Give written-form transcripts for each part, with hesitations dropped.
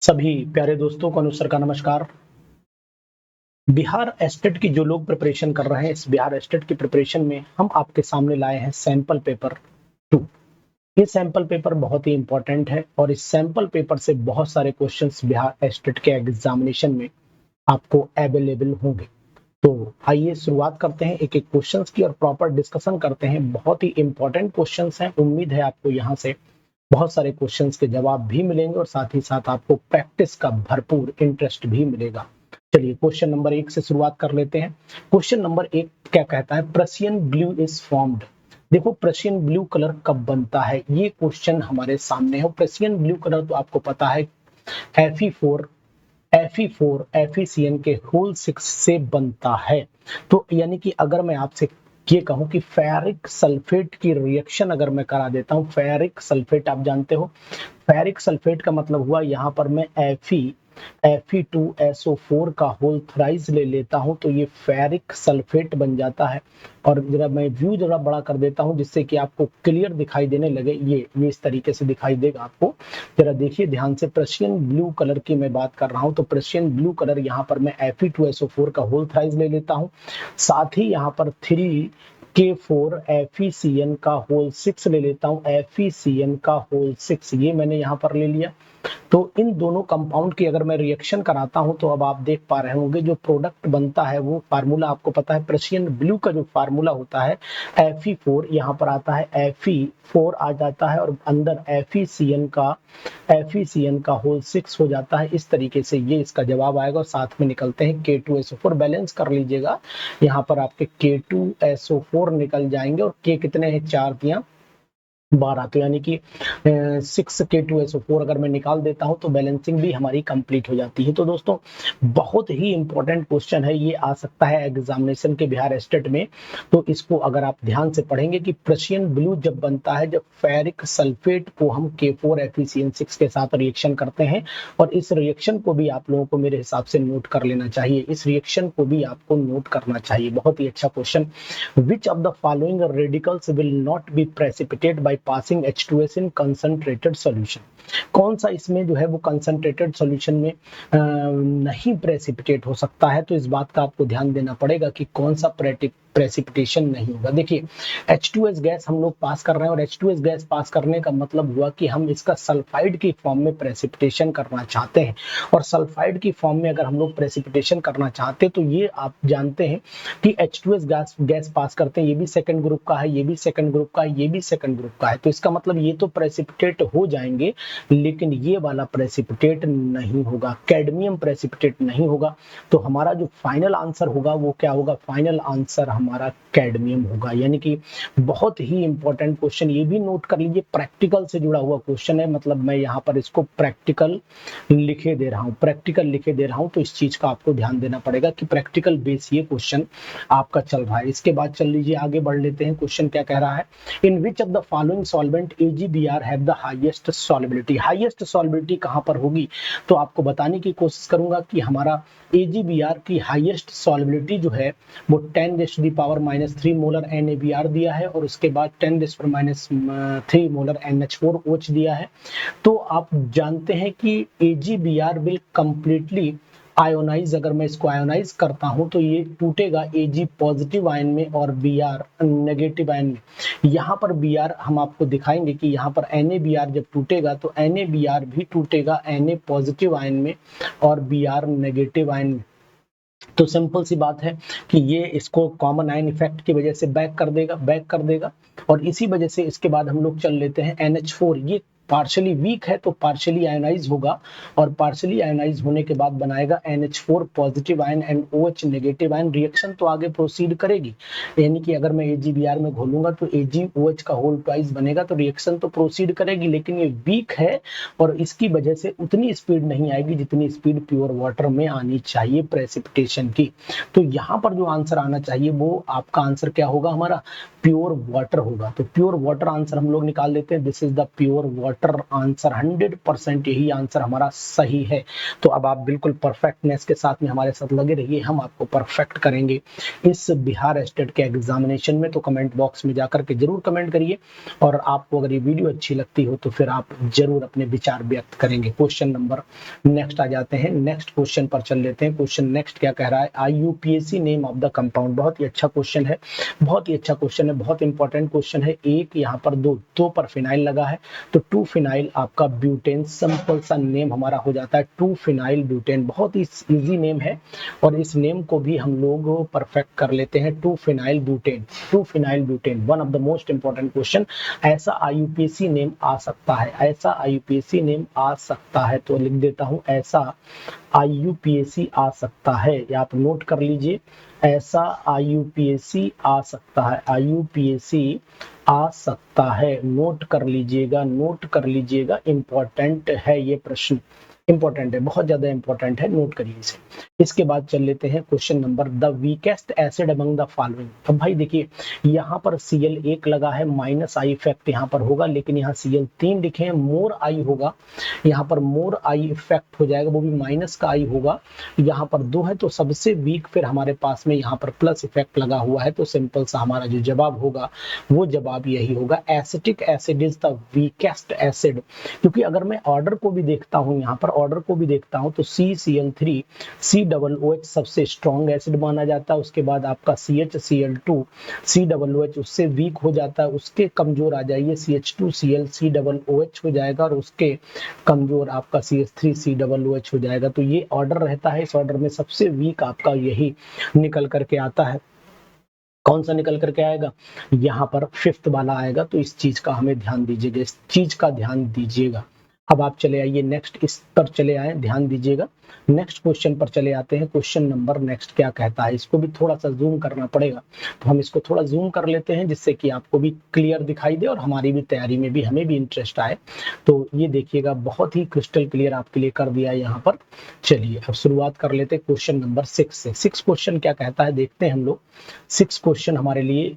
सभी प्यारे दोस्तों को अनुसर का नमस्कार। बिहार एस्टेट की जो लोग प्रिपरेशन कर रहे हैं, इस बिहार एस्टेट की प्रिपरेशन में हम आपके सामने लाए हैं सैंपल पेपर 2। ये सैंपल पेपर बहुत ही इंपॉर्टेंट है और इस सैंपल पेपर से बहुत सारे क्वेश्चंस बिहार एस्टेट के एग्जामिनेशन में आपको अवेलेबल होंगे। तो आइए शुरुआत करते हैं एक एक क्वेश्चंस की और प्रॉपर डिस्कशन करते हैं। बहुत ही इंपॉर्टेंट क्वेश्चंस हैं। उम्मीद है आपको यहाँ से बहुत सारे क्वेश्चंस के जवाब भी मिलेंगे और साथ ही साथ आपको प्रैक्टिस का भरपूर इंटरेस्ट भी मिलेगा। चलिए क्वेश्चन नंबर 1 से शुरुआत कर लेते हैं। क्वेश्चन नंबर 1 क्या कहता है? Prussian blue is formed. देखो प्रशियन ब्लू कलर कब बनता है, ये क्वेश्चन हमारे सामने है। प्रशियन ब्लू कलर तो आपको पता है Fe4 FeCN के होल 6 से बनता है। तो यानी कि अगर मैं आपसे ये कहूं कि फेरिक सल्फेट की रिएक्शन अगर मैं करा देता हूं, फेरिक सल्फेट आप जानते हो, फेरिक सल्फेट का मतलब हुआ यहाँ पर मैं Fe2SO4 का होल थ्राइस ले लेता हूं तो ये फेरिक सल्फेट बन जाता है। और जरा मैं व्यू जरा बड़ा कर देता हूं जिससे कि आपको क्लियर दिखाई देने लगे। ये इस तरीके से दिखाई देगा आपको। जरा देखिए ध्यान से, प्रशियन ब्लू कलर की मैं बात कर रहा हूं तो प्रशियन ब्लू कलर यहाँ पर मैं Fe2SO4 का होल थ्राइस ले लेता हूं, साथ ही यहाँ पर 3K4 FeCN का होल 6 ले लेता हूं। FeCN का होल 6 ये मैंने यहाँ पर ले लिया। तो इन दोनों कंपाउंड की अगर मैं रिएक्शन कराता हूं तो अब आप देख पा रहे होंगे जो प्रोडक्ट बनता है वो फार्मूला आपको पता है। प्रशियन ब्लू का जो फार्मूला होता है Fe4, यहाँ पर आता है Fe4 आ जाता है और अंदर FeCN का होल 6 हो जाता है। इस तरीके से ये इसका जवाब आएगा और साथ में निकलते हैं K2SO4। बैलेंस कर लीजिएगा, यहाँ पर आपके K2SO4 निकल जाएंगे और K कितने हैं, 4 दिया 12, तो यानी कि 6K2SO4 अगर मैं निकाल देता हूं तो बैलेंसिंग भी हमारी कंप्लीट हो जाती है। तो दोस्तों बहुत ही इंपॉर्टेंट क्वेश्चन है, ये आ सकता है एग्जामिनेशन के बिहार एस्टेट में। तो इसको अगर आप ध्यान से पढ़ेंगे कि प्रशियन ब्लू जब बनता है, जब फेरिक सल्फेट को हम K4 FeCN6 के साथ रिएक्शन करते हैं, और इस रिएक्शन को भी आप लोगों को मेरे हिसाब से नोट कर लेना चाहिए। इस रिएक्शन को भी आपको नोट करना चाहिए। बहुत ही अच्छा question. Which of the following radicals will not be precipitate by passing H2S in concentrated solution. कौन सा इसमें जो है वो कंसंट्रेटेड सॉल्यूशन में नहीं प्रेसिपिटेट हो सकता है। तो इस बात का आपको ध्यान देना पड़ेगा कि कौन सा प्रेसिपिटेशन नहीं होगा। देखिए H2S गैस हम लोग पास कर रहे हैं और H2S गैस पास करने का मतलब हुआ कि हम इसका सल्फाइड की फॉर्म में प्रेसिपिटेशन करना चाहते हैं। और सल्फाइड की फॉर्म में अगर हम लोग प्रेसिपिटेशन करना चाहते हैं तो ये आप जानते हैं कि H2S गैस पास करते हैं, ये भी सेकंड ग्रुप का है, ये भी सेकंड ग्रुप का है, ये भी सेकंड ग्रुप का है। तो इसका मतलब ये तो प्रेसिपिटेट हो जाएंगे, लेकिन ये वाला प्रेसिपिटेट नहीं होगा, कैडमियम प्रेसिपिटेट नहीं होगा। तो हमारा जो फाइनल आंसर होगा वो क्या होगा? फाइनल आंसर हमारा कैडमियम होगा। यानी कि बहुत ही इंपॉर्टेंट क्वेश्चन, ये भी नोट कर लीजिए, प्रैक्टिकल से जुड़ा हुआ क्वेश्चन है। मतलब मैं यहाँ पर इसको प्रैक्टिकल लिखे दे रहा हूँ, प्रैक्टिकल लिखे दे रहा हूँ, तो इस चीज का आपको ध्यान देना पड़ेगा कि प्रैक्टिकल बेस ये क्वेश्चन आपका चल रहा है। इसके बाद चल लीजिए आगे बढ़ लेते हैं। क्वेश्चन क्या कह रहा है? In which of the following solvent AgBr have the highest solubility. Highest solubility कहां पर होगी? तो आपको बताने की कोशिश करूंगा कि हमारा AgBr की हाईएस्ट सॉल्युबिलिटी जो है वो 10⁻³ मोलर NaBr दिया है और उसके बाद 10⁻³ मोलर NH4OH दिया है। तो आप जानते हैं कि AgBr विल कंप्लीटली आयोनाइज, अगर मैं इसको आयोनाइज करता हूं तो ये टूटेगा Ag पॉजिटिव आयन में और Br नेगेटिव आयन में। यहाँ पर Br हम आपको दिखाएंगे कि यहाँ पर NaBr जब टूटेगा तो NaBr भी टूटेगा Na पॉजिटिव आयन में और Br नेगेटिव आयन में। तो सिंपल सी बात है कि ये इसको कॉमन आयन इफेक्ट की वजह से बैक कर देगा और इसी वजह से इसके बाद हम लोग चल लेते हैं NH4। ये पार्शियली वीक है तो पार्शियली आयोनाइज होगा और पार्शियली आयोनाइज होने के बाद बनाएगा NH4 positive ion and OH negative ion. Reaction तो आगे प्रोसीड करेगी, यानी कि अगर मैं AgBr में घोलूंगा तो AgOH का होल ट्वाइस बनेगा, तो रिएक्शन तो प्रोसीड करेगी, लेकिन ये वीक है और इसकी वजह से उतनी स्पीड नहीं आएगी जितनी स्पीड प्योर वाटर में आनी चाहिए प्रेसिपिटेशन की। तो यहाँ पर जो आंसर आना चाहिए वो आपका आंसर क्या होगा? हमारा प्योर वाटर होगा। तो प्योर वाटर आंसर हम लोग निकाल लेते हैं। This is the pure water water answer 100% यही आंसर हमारा सही है। तो अब आप बिल्कुल परफेक्टनेस के साथ में हमारे साथ लगे रहिए, हम आपको परफेक्ट करेंगे इस बिहार स्टेट के एग्जामिनेशन में। तो कमेंट बॉक्स में जाकर के जरूर कमेंट करिए, और आपको अगर ये वीडियो अच्छी लगती हो तो फिर आप जरूर अपने विचार व्यक्त करेंगे। क्वेश्चन नंबर नेक्स्ट आ जाते हैं, नेक्स्ट क्वेश्चन पर चल लेते हैं। क्वेश्चन नेक्स्ट क्या कह रहा है, IUPAC name of the compound. बहुत ही अच्छा क्वेश्चन है, बहुत ही अच्छा क्वेश्चन है, बहुत इंपॉर्टेंट क्वेश्चन है। एक यहाँ पर दो पर फिनाइल लगा है, तो 2 फिनाइल आपका ब्यूटेन, सिंपल सा नेम हमारा हो जाता है 2 फिनाइल ब्यूटेन। बहुत ही इजी नेम है, और इस नेम को भी हम लोग परफेक्ट कर लेते हैं। 2 phenyl butane, 2 phenyl butane, one of the most important question. ऐसा IUPAC नेम आ सकता है, ऐसा IUPAC नेम आ सकता है, तो लिख देता हूं ऐसा IUPAC आ सकता है, या आप नोट कर लीजिए, ऐसा IUPAC आ सकता है, IUPAC आ सकता है, नोट कर लीजिएगा, नोट कर लीजिएगा। इंपॉर्टेंट है ये प्रश्न, इंपॉर्टेंट है, बहुत ज्यादा इंपॉर्टेंट है, नोट करिए इसे। इसके बाद चल लेते हैं question number, the weakest acid among the following. अब भाई देखिए, यहाँ पर Cl1 लगा है, -I इफेक्ट यहाँ पर होगा, लेकिन यहाँ Cl3 लिखे हैं, मोर I होगा, यहाँ पर मोर I इफेक्ट हो जाएगा, वो भी माइनस का I होगा। यहाँ पर 2 है, तो सबसे वीक फिर हमारे पास में यहाँ पर प्लस इफेक्ट लगा हुआ है, तो सिंपल सा हमारा जो जवाब होगा वो जवाब यही होगा, acetic acid is the weakest acid. क्योंकि अगर मैं ऑर्डर को भी देखता हूँ, यहाँ पर ऑर्डर को भी देखता हूँ, तो CCl3 COOH सबसे स्ट्रॉन्ग एसिड माना जाता है, उसके बाद आपका CHCl2 COOH उससे वीक हो जाता है, उसके कमजोर आ जाइए CH2Cl COOH हो जाएगा, और उसके कमजोर आपका CH3 COOH हो जाएगा। तो ये ऑर्डर रहता है, इस ऑर्डर में सबसे वीक आपका यही निकल करके आता है। कौन सा निकल करके आएगा, यहाँ पर 5th वाला आएगा, तो इस चीज का हमें ध्यान दीजिएगा, इस चीज का ध्यान दीजिएगा। अब आप चले आइए नेक्स्ट, इस पर चले आए, ध्यान दीजिएगा। नेक्स्ट क्वेश्चन पर चले आते हैं। क्वेश्चन नंबर नेक्स्ट क्या कहता है, इसको भी थोड़ा सा जूम करना पड़ेगा, तो हम इसको थोड़ा जूम कर लेते हैं, जिससे कि आपको भी क्लियर दिखाई दे और हमारी भी तैयारी में भी हमें भी इंटरेस्ट आए। तो ये देखिएगा, बहुत ही क्रिस्टल क्लियर आपके लिए कर दिया है यहाँ पर। चलिए अब शुरुआत कर लेते हैं क्वेश्चन नंबर 6 से। 6 क्वेश्चन क्या कहता है देखते हैं हम लोग। 6 क्वेश्चन हमारे लिए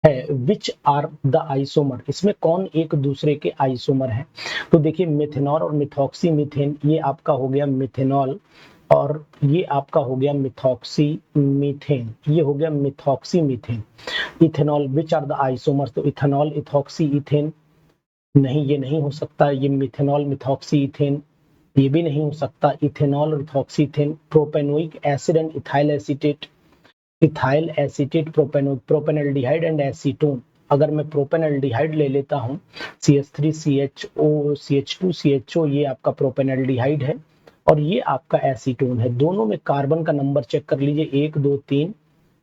है, विच आर द आइसोमर, इसमें कौन एक दूसरे के आइसोमर हैं। तो देखिए, मिथेनॉल और मिथॉक्सी मीथेन, ये आपका हो गया मिथेनॉल, और ये आपका हो गया मिथॉक्सी मीथेन, ये हो गया methoxy methane. Ethanol, which are the isomer, तो इथेनॉल इथॉक्सी इथेन, नहीं ये नहीं हो सकता। ये मिथेनॉल मिथॉक्सी इथेन, ये भी नहीं हो सकता। इथेनॉल और ethoxy ethane. Propanoic acid and ethyl acetate, ethyl acetate, propanaldehyde and acetone. अगर मैं प्रोपेनल्डिहाइड ले लेता हूं, CH3CHO CH2CHO, ये आपका प्रोपेनल्डिहाइड है, और ये आपका एसीटोन है। दोनों में कार्बन का नंबर चेक कर लीजिए, 1 2 3,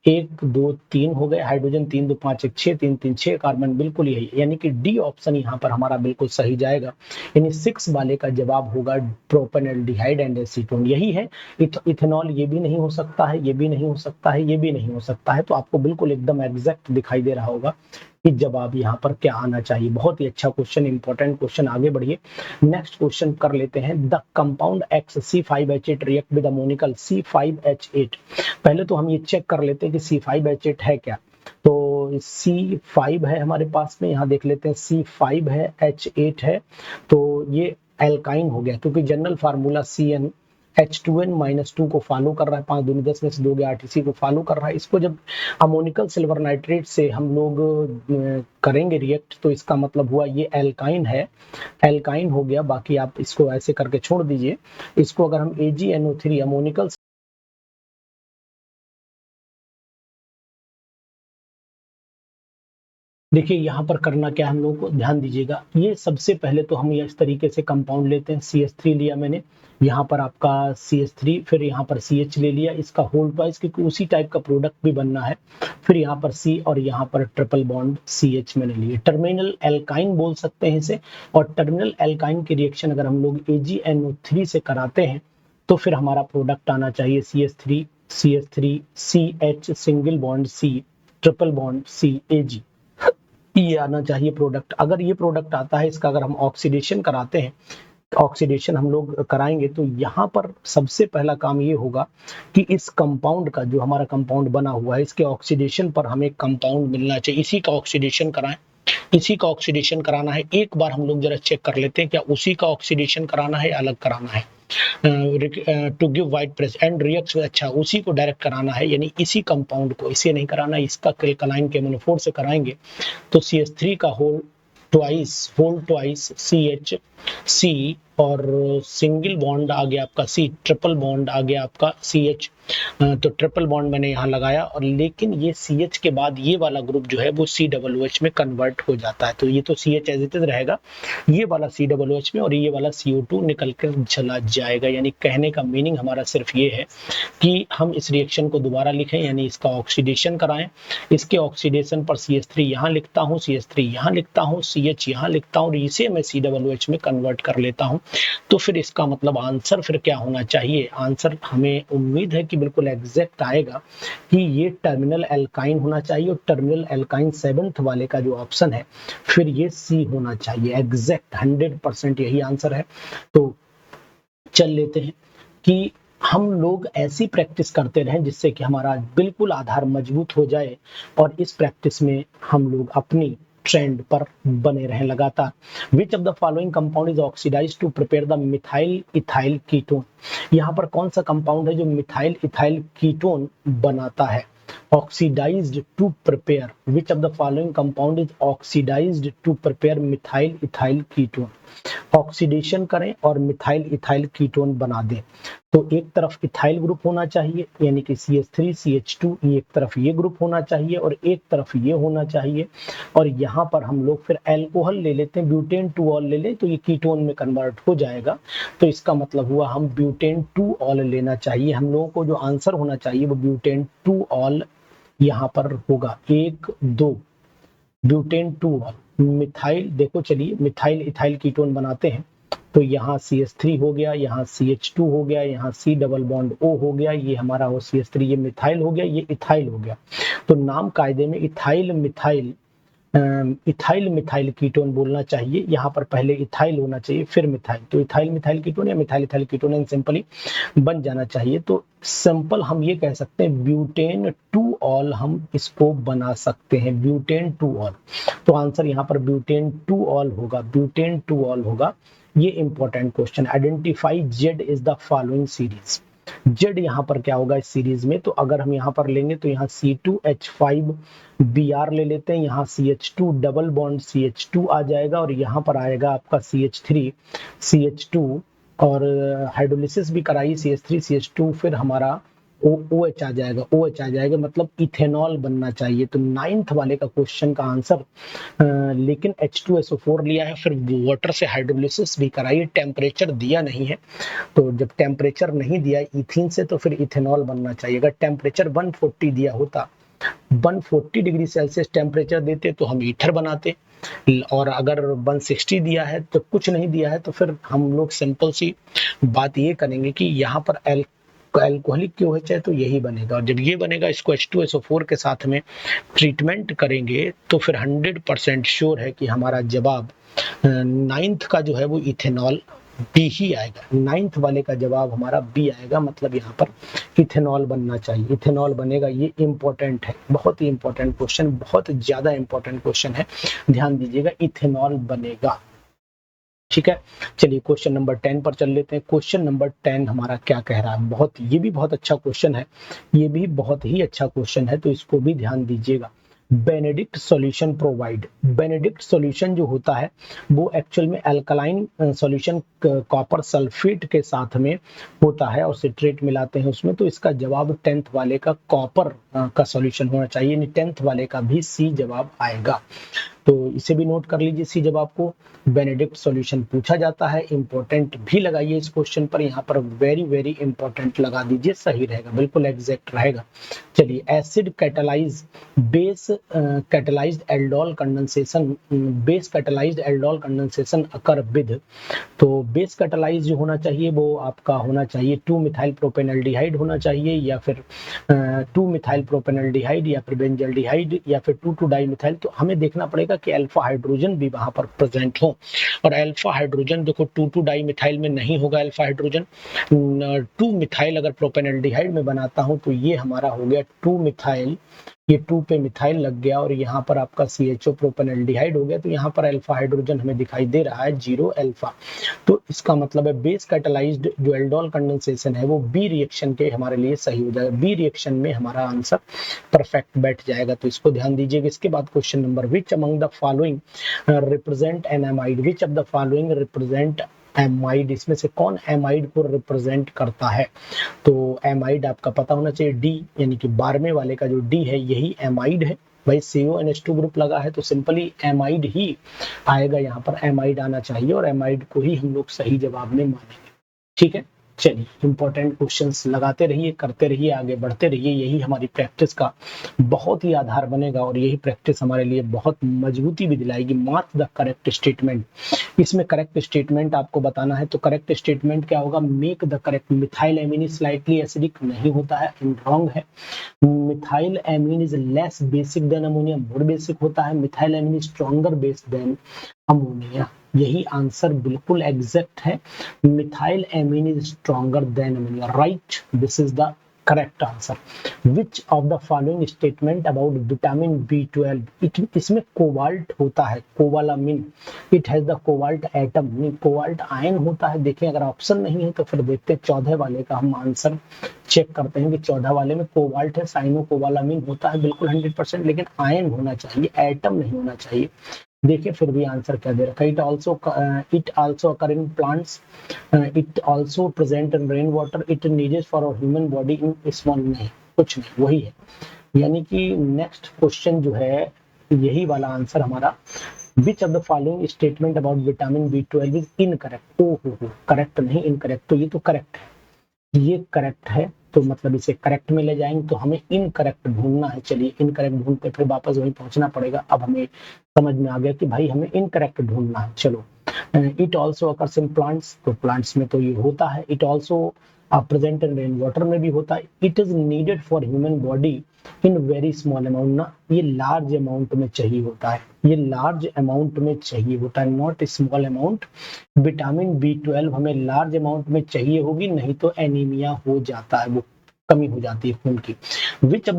1 2 3 हो गए, हाइड्रोजन 3 2 5 1 6, 3 3 6 कार्बन, बिल्कुल यही, यानी कि डी ऑप्शन यहाँ पर हमारा बिल्कुल सही जाएगा। यानी 6 वाले का जवाब होगा प्रोपेनल्डिहाइड एंड एसीटोन, यही है। इथेनॉल ये भी नहीं हो सकता है, ये भी नहीं हो सकता है, ये भी नहीं हो सकता है। तो आपको बिल्कुल एकदम एग्जैक्ट दिखाई दे रहा होगा कि जवाब यहाँ पर क्या आना चाहिए। बहुत ही अच्छा क्वेश्चन, इंपॉर्टेंट क्वेश्चन। आगे बढ़िए, नेक्स्ट क्वेश्चन कर लेते हैं। The compound XC5H8 react with ammoniacal C5H8। पहले तो हम ये चेक कर लेते हैं कि C5H8 है क्या। तो C5 है हमारे पास में, यहाँ देख लेते हैं, C5 है, H8 है, तो ये एल्काइन हो गया, क्योंकि जनरल फार्मूला CN H2N-2 को फॉलो कर रहा है, 5 दूनी 10 में से 2 गया 8, इसी को फॉलो कर रहा है। इसको जब अमोनिकल सिल्वर नाइट्रेट से हम लोग करेंगे रिएक्ट, तो इसका मतलब हुआ ये एल्काइन है, एल्काइन हो गया। बाकी आप इसको ऐसे करके छोड़ दीजिए। इसको अगर हम AgNO3 अमोनिकल, देखिए यहाँ पर करना क्या हम लोगों को, ध्यान दीजिएगा। ये सबसे पहले तो हम इस तरीके से कंपाउंड लेते हैं। CH3 लिया मैंने, यहाँ पर आपका CH3, फिर यहाँ पर CH ले लिया, इसका होल ट्वाइस, क्योंकि उसी टाइप का प्रोडक्ट भी बनना है। फिर यहाँ पर C, और यहाँ पर ट्रिपल बॉन्ड CH मैंने लिए। टर्मिनल एल्काइन बोल सकते हैं इसे। और टर्मिनल एल्काइन की रिएक्शन अगर हम लोग AgNO3 से कराते हैं, तो फिर हमारा प्रोडक्ट आना चाहिए CH3 CH3 CH single bond C triple bond C Ag, ये आना चाहिए प्रोडक्ट। अगर ये प्रोडक्ट आता है, इसका अगर हम ऑक्सीडेशन कराते हैं, ऑक्सीडेशन हम लोग कराएंगे, तो यहाँ पर सबसे पहला काम ये होगा कि इस कंपाउंड का, जो हमारा कंपाउंड बना हुआ है, इसके ऑक्सीडेशन पर हमें कंपाउंड मिलना चाहिए, इसी का ऑक्सीडेशन कराएं। इसी का ऑक्सीडेशन कराना है। एक बार हम लोग जरा चेक कर लेते हैं क्या उसी का ऑक्सीडेशन कराना है या अलग कराना है। To give white press and reacts, अच्छा उसी को डायरेक्ट कराना है, यानी इसी कंपाउंड को, इसे नहीं कराना, इसका क्रिस्टलाइन KMnO4 से कराएंगे तो CH3 का होल ट्वाइस CH और सिंगल बॉन्ड आ गया आपका C, ट्रिपल बॉन्ड आ गया आपका CH, तो ट्रिपल बॉन्ड मैंने यहाँ लगाया, और लेकिन ये CH के बाद ये वाला ग्रुप जो है वो COOH में कन्वर्ट हो जाता है, तो ये तो CH एज इट इज रहेगा, ये वाला COOH में और ये वाला CO2 निकल कर चला जाएगा। यानी कहने का मीनिंग हमारा सिर्फ ये है कि हम इस रिएक्शन को दोबारा लिखें, यानी इसका ऑक्सीडेशन कराएं। इसके ऑक्सीडेशन पर CH3 यहाँ लिखता हूँ, CH3 यहाँ लिखता हूँ, CH यहाँ लिखता हूँ, और इसे मैं COOH में कन्वर्ट कर लेता हूँ। तो फिर इसका मतलब आंसर फिर क्या होना चाहिए, आंसर हमें उम्मीद है कि बिल्कुल एग्जैक्ट आएगा कि ये टर्मिनल एल्काइन होना चाहिए, और टर्मिनल एल्काइन 7th वाले का जो ऑप्शन है फिर ये C होना चाहिए। एग्जैक्ट 100% यही आंसर है। तो चल लेते हैं कि हम लोग ऐसी प्रैक्टिस करते रहें जिससे कि हमारा बिल्कुल आधार मजबूत हो जाए, और इस प्रैक्टिस में हम लोग अपनी ट्रेंड पर बने रहें लगातार। Which of the following compound is oxidised to prepare the methyl ethyl ketone, यहाँ पर कौन सा कंपाउंड है जो मिथाइल इथाइल कीटोन बनाता है। Oxidised to prepare, which of the following compound is oxidised to prepare methyl ethyl ketone, oxidation करें और मिथाइल इथाइल कीटोन बना दें। तो एक तरफ इथाइल ग्रुप होना चाहिए, यानी कि CH3 CH2, एक तरफ ये ग्रुप होना चाहिए और एक तरफ ये होना चाहिए, और यहाँ पर हम लोग फिर एल्कोहल ले लेते हैं, ब्यूटेन 2 ऑल ले लें तो ये कीटोन में कन्वर्ट हो जाएगा। तो इसका मतलब हुआ हम ब्यूटेन 2 ऑल लेना चाहिए, हम लोगों को जो आंसर होना चाहिए वो ब्यूटेन 2 ऑल यहाँ पर होगा। 1 2 ब्यूटेन 2 ऑल मिथाइल, देखो चलिए मिथाइल इथाइल कीटोन बनाते हैं, तो यहाँ CH3 हो गया, यहाँ CH2 हो गया, यहाँ C डबल बॉन्ड O हो गया, ये हमारा हो CH3, ये मिथाइल हो गया, ये इथाइल हो गया। तो नाम कायदे में इथाइल मिथाइल कीटोन बोलना चाहिए, यहाँ पर पहले इथाइल होना चाहिए फिर मिथाइल, तो इथाइल मिथाइल कीटोन या methyl ethyl ketone and simply बन जाना चाहिए। तो सिंपल हम ये कह सकते हैं ब्यूटेन 2 ऑल हम इसको बना सकते हैं, ब्यूटेन 2 ऑल। तो आंसर यहाँ पर ब्यूटेन 2 ऑल होगा, ब्यूटेन 2 ऑल होगा। ये important question. Identify Z is the following series, Z यहाँ पर क्या होगा इस सीरीज में, तो अगर हम यहाँ पर लेंगे तो यहाँ C2H5Br ले लेते हैं, यहाँ CH2 डबल बॉन्ड CH2 आ जाएगा, और यहाँ पर आएगा आपका CH3 CH2, और हाइड्रोलिसिस भी कराई CH3 CH2, फिर हमारा OH आ जाएगा, OH आ जाएगा, मतलब इथेनॉल बनना चाहिए। तो 9th वाले का क्वेश्चन का आंसर, लेकिन H2SO4 लिया है, फिर वाटर से हाइड्रोलिसिस भी कराई, टेम्परेचर दिया नहीं है, तो जब टेम्परेचर नहीं दिया इथीन से तो फिर इथेनॉल बनना चाहिए। अगर टेम्परेचर 140 दिया होता, 140 डिग्री सेल्सियस टेम्परेचर देते तो हम ईथर बनाते, और अगर 160 दिया है तो कुछ नहीं दिया है, तो फिर हम लोग सिंपल सी बात ये करेंगे कि यहाँ पर एल्कोहलिक क्यों है, तो यही बनेगा, और जब ये बनेगा इसको H2SO4 के साथ में ट्रीटमेंट करेंगे तो फिर 100% श्योर है कि हमारा जवाब 9th का जो है वो इथेनॉल बी ही आएगा। 9th वाले का जवाब हमारा बी आएगा, मतलब यहाँ पर इथेनॉल बनना चाहिए, इथेनॉल बनेगा। ये इंपॉर्टेंट है, बहुत ही इंपॉर्टेंट क्वेश्चन, बहुत ज्यादा इंपॉर्टेंट क्वेश्चन है, ध्यान दीजिएगा, इथेनॉल बनेगा। ठीक है, चलिए क्वेश्चन नंबर 10 पर चल लेते हैं। क्वेश्चन नंबर 10 हमारा क्या कह रहा है, ये भी बहुत अच्छा क्वेश्चन है, ये भी बहुत ही अच्छा क्वेश्चन है, तो इसको भी ध्यान दीजिएगा। Benedict solution provide, Benedict solution जो होता है वो एक्चुअल में अल्कलाइन सॉल्यूशन कॉपर सल्फेट के साथ में होता है, और सिट्रेट मिलाते हैं उसमें, तो इसका जवाब 10th वाले का कॉपर का सॉल्यूशन होना चाहिए, यानी 10th वाले का भी सी जवाब आएगा। तो इसे भी नोट कर लीजिए, सी जवाब को। बेनेडिक्ट सॉल्यूशन पूछा जाता है, इंपॉर्टेंट भी लगाइए इस क्वेश्चन पर, यहाँ पर वेरी वेरी इंपॉर्टेंट लगा दीजिए, सही रहेगा, बिल्कुल एग्जैक्ट रहेगा। चलिए, acid catalyse base catalysed aldol condensation, base catalysed aldol condensation occur with, तो बेस कैटलाइज जो होना चाहिए वो आपका होना चाहिए 2 मिथाइल प्रोपेनल्डिहाइड होना चाहिए, या फिर 2 मिथाइल प्रोपेनल्डिहाइड, या फिर बेंजल्डिहाइड, या फिर 2 डाई मिथाइल। तो हमें देखना पड़ेगा कि अल्फा हाइड्रोजन भी वहां पर प्रेजेंट हो, और अल्फा हाइड्रोजन देखो 2 डाई मिथाइल में नहीं होगा अल्फा हाइड्रोजन। 2 मिथाइल अगर प्रोपेनल्डिहाइड में बनाता हूं तो ये हमारा हो गया 2 मिथाइल ये 2 पे मिथाइल लग गया और यहाँ पर आपका CHO प्रोपेनल्डिहाइड हो गया, तो यहाँ पर अल्फा हाइड्रोजन हमें दिखाई दे रहा है 0 अल्फा। तो इसका मतलब है बेस कैटालाइज्ड जो एल्डोल कंडेंसेशन है वो बी रिएक्शन के हमारे लिए सही हो जाएगा। बी रिएक्शन में हमारा आंसर परफेक्ट बैठ जाएगा, तो इसको ध्यान दीजिएगा। इसके बाद question number, which among the following represent N amide, which of the following represent amide, इसमें से कौन एमाइड को रिप्रेजेंट करता है? तो एमाइड आपका पता होना चाहिए, डी यानी कि 12वें वाले का जो डी है यही एमाइड है। भाई CONH2 ग्रुप लगा है तो सिंपली एमाइड ही आएगा, यहाँ पर एमाइड आना चाहिए और एमाइड को ही हम लोग सही जवाब में मानेंगे। ठीक है, चलिए इंपॉर्टेंट क्वेश्चंस लगाते रहिए, करते रहिए, आगे बढ़ते रहिए, यही हमारी प्रैक्टिस का बहुत ही आधार बनेगा और यही प्रैक्टिस हमारे लिए बहुत मजबूती भी दिलाएगी। मार्क द करेक्ट स्टेटमेंट, इसमें करेक्ट स्टेटमेंट आपको बताना है, तो करेक्ट स्टेटमेंट क्या होगा? Make the correct, methyl amine is slightly acidic नहीं होता है, रॉन्ग है। Methyl amine is less basic than ammonia, more basic होता है। Methyl amine is stronger base than ammonia, यही आंसर बिल्कुल एग्जैक्ट है। Methyl amine is stronger than ammonia, right, this is the correct answer. Which of the following statement about vitamin B12, इसमें cobalt होता है, cobalamin, it has the cobalt atom, नहीं cobalt ion होता है। देखें अगर ऑप्शन नहीं है तो फिर देखते हैं 14 वाले का हम आंसर चेक करते हैं कि 14 वाले में कोबाल्ट है, साइनो कोबालामिन होता है बिल्कुल 100%, लेकिन आयन होना चाहिए, एटम नहीं होना चाहिए। देखिए फिर भी आंसर क्या दे रखा है, it also occur in plants, it also present in rain water, it needed for our human body in small, नहीं कुछ नहीं, वही है। यानी कि नेक्स्ट क्वेश्चन जो है यही वाला आंसर हमारा, which of the following statement about vitamin B12 is incorrect, ओ हो करेक्ट नहीं इनकरेक्ट, तो ये तो करेक्ट है, ये करेक्ट है, तो मतलब इसे करेक्ट में ले जाएंगे, तो हमें इनकरेक्ट ढूंढना है। चलिए इनकरेक्ट ढूंढते फिर वापस वहीं पहुंचना पड़ेगा। अब हमें समझ में आ गया कि भाई हमें इनकरेक्ट ढूंढना है। चलो, it also occurs in plants, तो प्लांट्स में तो ये होता है। It also present in rain water में भी होता है। It is needed for human body in very small amount, ना ये लार्ज अमाउंट में चाहिए होता है, ये लार्ज अमाउंट में चाहिए होता है, not small amount. Vitamin B12 हमें लार्ज अमाउंट में चाहिए होगी, नहीं तो एनीमिया हो जाता है, वो कमी हो जाती है खून की। विच of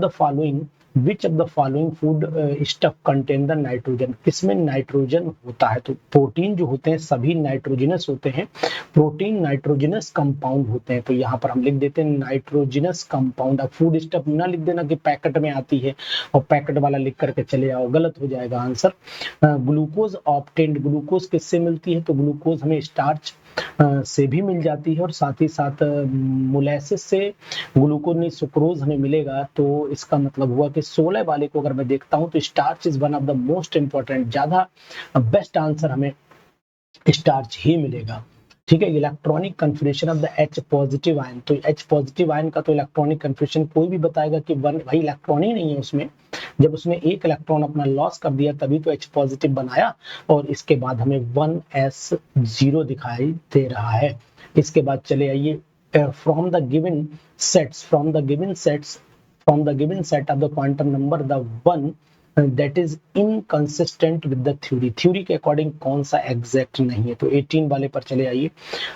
the following food stuff contain the nitrogen, किसमें नाइट्रोजन होता है? तो प्रोटीन जो होते हैं सभी नाइट्रोजिनस होते हैं, प्रोटीन नाइट्रोजिनस कंपाउंड होते हैं, तो यहाँ पर हम लिख देते हैं नाइट्रोजिनस कंपाउंड। अब फूड स्टफ ना लिख देना कि पैकेट में आती है और पैकेट वाला लिख करके चले जाओ, गलत हो जाएगा आंसर। ग्लूकोज ऑब्टेन्ड, ग्लूकोज किससे मिलती है? तो ग्लूकोज हमें स्टार्च से भी मिल जाती है और साथ ही साथ मोलेसिस से ग्लूकोज सुक्रोज हमें मिलेगा। तो इसका मतलब हुआ कि 16 वाले को अगर मैं देखता हूं तो starch is one of the most important, ज्यादा बेस्ट आंसर हमें स्टार्च ही मिलेगा। ठीक है, electronic configuration of the H positive ion, तो H पॉजिटिव आयन का तो इलेक्ट्रॉनिक कन्फिग्रेशन कोई भी बताएगा कि वन, भाई इलेक्ट्रॉन ही नहीं है उसमें, जब उसने एक इलेक्ट्रॉन अपना लॉस कर दिया तभी तो H पॉजिटिव बनाया, और इसके बाद हमें 1s0 दिखाई दे रहा है। इसके बाद चले आइए, from the given set of the quantum number the one that is inconsistent with the theory के अकॉर्डिंग कौन सा एग्जैक्ट नहीं है? तो 18 वाले पर चले आइए।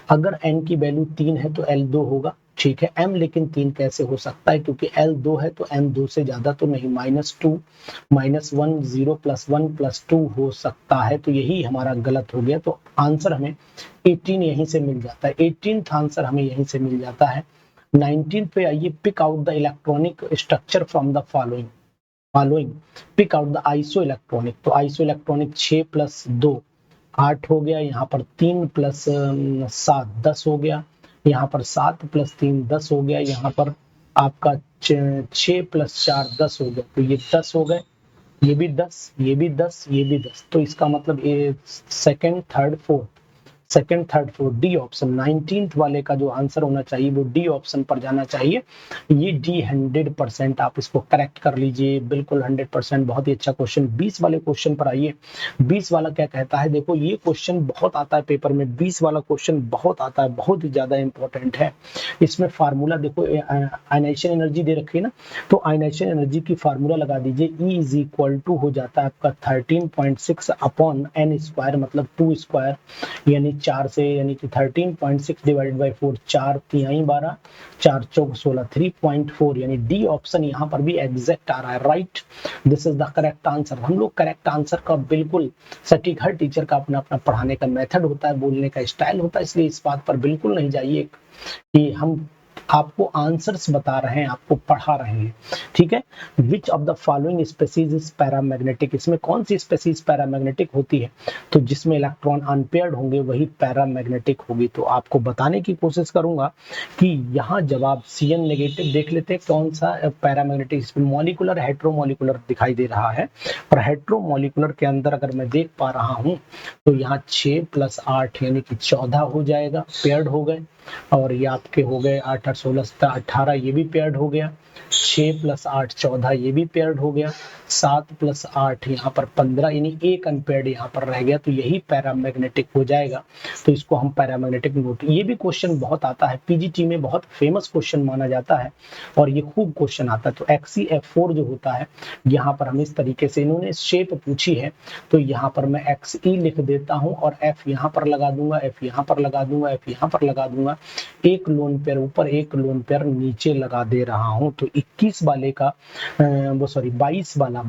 अगर n की वैल्यू 3 है तो L 2 होगा, ठीक है। m लेकिन 3 कैसे हो सकता है, क्योंकि L 2 है तो m 2 से ज्यादा तो नहीं, -2 -1 0 +1 +2 हो सकता है, तो यही हमारा गलत हो गया। तो आंसर हमें 18 यहीं से मिल जाता है, 18th आंसर हमें यहीं से मिल जाता है। 19 पे आइए, pick out the electronic structure from the following, pick out the isoelectronic, तो आइसो इलेक्ट्रॉनिक 6 + 2 8 हो गया, यहाँ पर 3 + 7 10 हो गया, यहाँ पर 7 + 3 10 हो गया, यहाँ पर आपका 6 + 4 10 हो गया, तो ये 10 हो गए, ये भी 10, ये भी 10, ये भी 10, तो इसका मतलब ये second third fourth D option 19th वाले का जो आंसर होना चाहिए वो डी ऑप्शन पर जाना चाहिए। ये डी 100%, आप इसको करेक्ट कर लीजिए, बिल्कुल 100%, बहुत ही अच्छा क्वेश्चन। 20 वाले क्वेश्चन पर आइए, 20 वाला क्या कहता है? देखो ये क्वेश्चन बहुत आता है पेपर में, 20 वाला क्वेश्चन बहुत आता है, बहुत ही ज्यादा इंपॉर्टेंट है। इसमें फार्मूला देखो, आयनाइजेशन एनर्जी दे रखी है ना, तो आयनाइजेशन एनर्जी की फार्मूला लगा दीजिए, E = हो जाता है आपका 13.6 / n², मतलब 2², यानी 4 से यानी कि 13.6 डिवाइडेड बाई 4, 4 तिहाई 12, 4 चौक 16, 3.4 यानी डी ऑप्शन यहाँ पर भी एग्जैक्ट आ रहा है, right. This is the correct answer. हम लोग करेक्ट आंसर का बिल्कुल सटीक, हर टीचर का अपना अपना पढ़ाने का मेथड होता है, बोलने का स्टाइल होता है, इसलिए इस बात पर बिल्कुल नहीं जाइए कि हम आपको आंसर्स बता रहे हैं, आपको पढ़ा रहे हैं, ठीक है। विच of the following species is paramagnetic, इसमें कौन सी स्पीसीज पैरामैग्नेटिक होती है, तो जिसमें इलेक्ट्रॉन अनपेयर्ड होंगे वही पैरामैग्नेटिक होगी। तो आपको बताने की कोशिश करूंगा कि यहाँ जवाब Cn नेगेटिव देख लेते हैं, कौन सा पैरामैग्नेटिक, इसमें मॉलिकुलर हेट्रोमॉलिकुलर दिखाई दे रहा है, और हेट्रोमॉलिकुलर के अंदर अगर मैं देख पा रहा हूँ तो यहाँ 6 + 8 यानी कि 14 हो जाएगा, पेयर्ड हो गए, और ये आपके हो गए 8 8 16 17 18, ये भी पेयर्ड हो गया, 6 + 8 14, ये भी पेयर्ड हो गया, 7 + 8 यहाँ पर 15 यानी एक अनपेयर्ड यहाँ पर रह गया, तो यही पैरामैग्नेटिक हो जाएगा। तो इसको हम पैरामैग्नेटिक नोट, ये भी क्वेश्चन बहुत आता है पीजीटी में, बहुत फेमस क्वेश्चन माना जाता है और ये खूब क्वेश्चन आता है। तो XeF4 जो होता है, यहाँ पर हम इस तरीके से, इन्होंने शेप पूछी है तो यहाँ पर मैं Xe लिख देता हूँ और F यहाँ पर लगा दूंगा, F यहाँ पर लगा दूंगा, F यहाँ पर लगा दूंगा, एक लोन पेयर ऊपर, एक लोन पेयर नीचे लगा दे रहा हूं। तो 21 वाले का वो सॉरी 22 वाला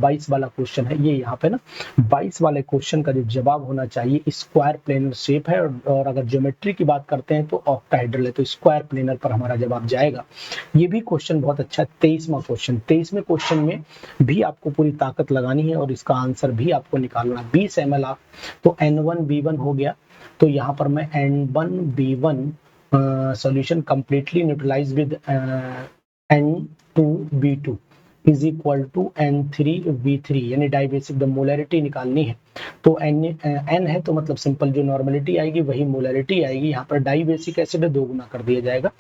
क्वेश्चन है ये, यहाँ पे ना 22 वाले क्वेश्चन का जो जवाब होना चाहिए, स्क्वायर प्लेनर शेप है, और अगर ज्योमेट्री की बात करते हैं तो ऑक्टाहेड्रल है, तो स्क्वायर प्लेनर पर हमारा जवाब जाएगा। ये भी क्वेश्चन बहुत अच्छा, 23वां क्वेश्चन, 23वें क्वेश्चन में भी आपको पूरी ताकत लगानी है और इसका आंसर भी आपको निकालना है। 20 ml आप, तो N1B1 हो गया, तो यहाँ पर मैं N1B1 solution completely neutralized with N2B2 is equal to N3B3 यानी डाइबेसिक, द मोलैरिटी निकालनी है। तो N है तो मतलब सिंपल जो नॉर्मलिटी आएगी वही मोलैरिटी आएगी। यहाँ पर डाइबेसिक एसिड है, 2 गुना कर दिया जाएगा,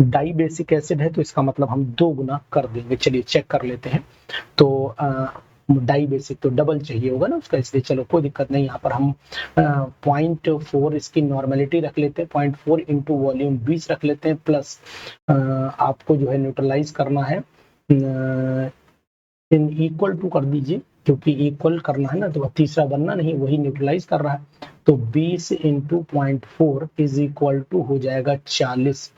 डाइबेसिक एसिड है तो इसका मतलब हम 2 गुना कर देंगे। चलिए चेक कर लेते हैं। तो डाई बेसिक तो डबल चाहिए होगा ना उसका, इसलिए चलो कोई दिक्कत नहीं। यहाँ पर हम 0.4 इसकी नॉर्मेलिटी रख लेते हैं, 0.4 इंटू वॉल्यूम 20 रख लेते हैं, प्लस आपको जो है न्यूट्रलाइज करना है, इन इक्वल टू कर दीजिए क्योंकि इक्वल करना है ना, तो तीसरा बनना नहीं, वही न्यूट्रलाइज कर रहा है। तो 20 इंटू 0.4 इज इक्वल टू हो जाएगा 40,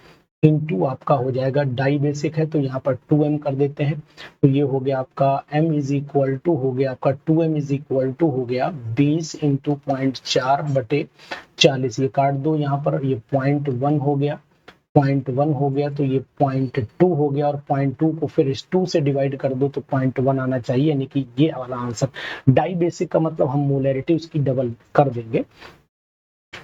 इंटू आपका हो जाएगा डाई बेसिक है तो यहाँ पर 2m कर देते हैं, तो ये हो गया आपका m इज इक्वल टू हो गया आपका 2m इज इक्वल टू हो गया 20 इंटू 0.4/40, ये काट दो यहाँ पर, ये 0.1 हो गया, 0.1 हो गया, तो ये 0.2 हो गया, और 0.2 को फिर इस 2 से डिवाइड कर दो तो 0.1 आना चाहिए, यानी कि ये वाला आंसर। डाई बेसिक का मतलब हम मोलैरिटी उसकी डबल कर देंगे,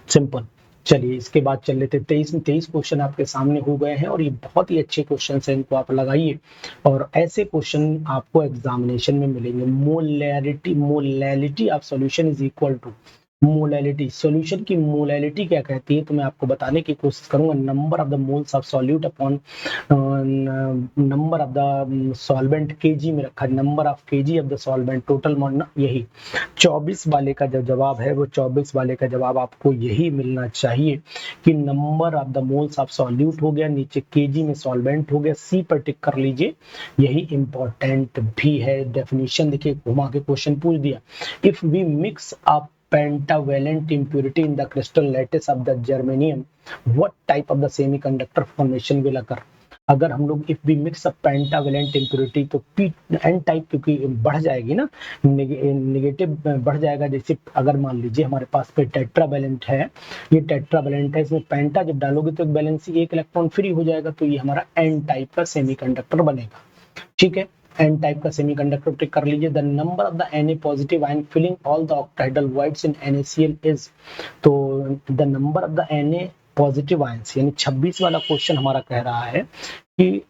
सिंपल। चलिए इसके बाद चल लेते 23 क्वेश्चन आपके सामने हो गए हैं और ये बहुत ही अच्छे क्वेश्चन हैं, इनको आप लगाइए और ऐसे क्वेश्चन आपको एग्जामिनेशन में मिलेंगे। Molality of solution is equal to, molality, solution की मोलैलिटी क्या कहती है तो मैं आपको बताने की कोशिश करूंगा। Number of the moles of solute upon number of the solvent KG में रखा है, number of KG of the solvent total, यही 24 वाले का जो जवाब है वो 24 वाले का जवाब आपको यही मिलना चाहिए कि number of the moles of solute हो गया, नीचे केजी में सॉल्वेंट हो गया, सी पर टिक कर लीजिए, यही इंपॉर्टेंट भी है। डेफिनेशन देखिए घुमा के क्वेश्चन पूछ दिया, if we mix up pentavalent impurity in the crystal lattice of the germanium, what type of the semiconductor formation will occur? अगर हम लोग if we mix up pentavalent impurity तो पी एन टाइप क्योंकि बढ़ जाएगी ना, नेगेटिव बढ़ जाएगा। जैसे अगर मान लीजिए हमारे पास पे टेट्रावेलेंट है, ये टेट्रावेलेंट है, इसमें पेंटा जब डालोगे तो एक वैलेंसी एक इलेक्ट्रॉन फ्री हो जाएगा, तो ये हमारा एन टाइप का सेमीकंडक्टर बनेगा, ठीक है। एन टाइप का सेमीकंडक्टर टिक कर लीजिए। The number of the Na positive ion filling all the octahedral voids in NaCl is, तो the number of the Na positive ions, यानी 26 वाला क्वेश्चन हमारा कह रहा है कि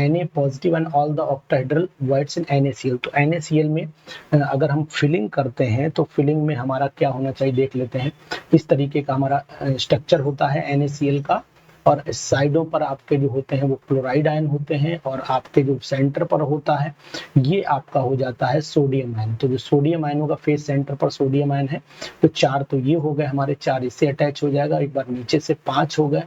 Na positive and all the octahedral voids in NaCl, तो NaCl में अगर हम फिलिंग करते हैं तो फिलिंग में हमारा क्या होना चाहिए देख लेते हैं। इस तरीके का हमारा स्ट्रक्चर होता है NaCl का, और साइडों पर आपके जो होते हैं वो क्लोराइड आयन होते हैं, और आपके जो सेंटर पर होता है ये आपका हो जाता है सोडियम आयन। तो जो सोडियम आयन होगा फेस सेंटर पर सोडियम आयन है, तो 4 तो ये हो गए हमारे, 4 इससे अटैच हो जाएगा, एक बार नीचे से 5 हो गए,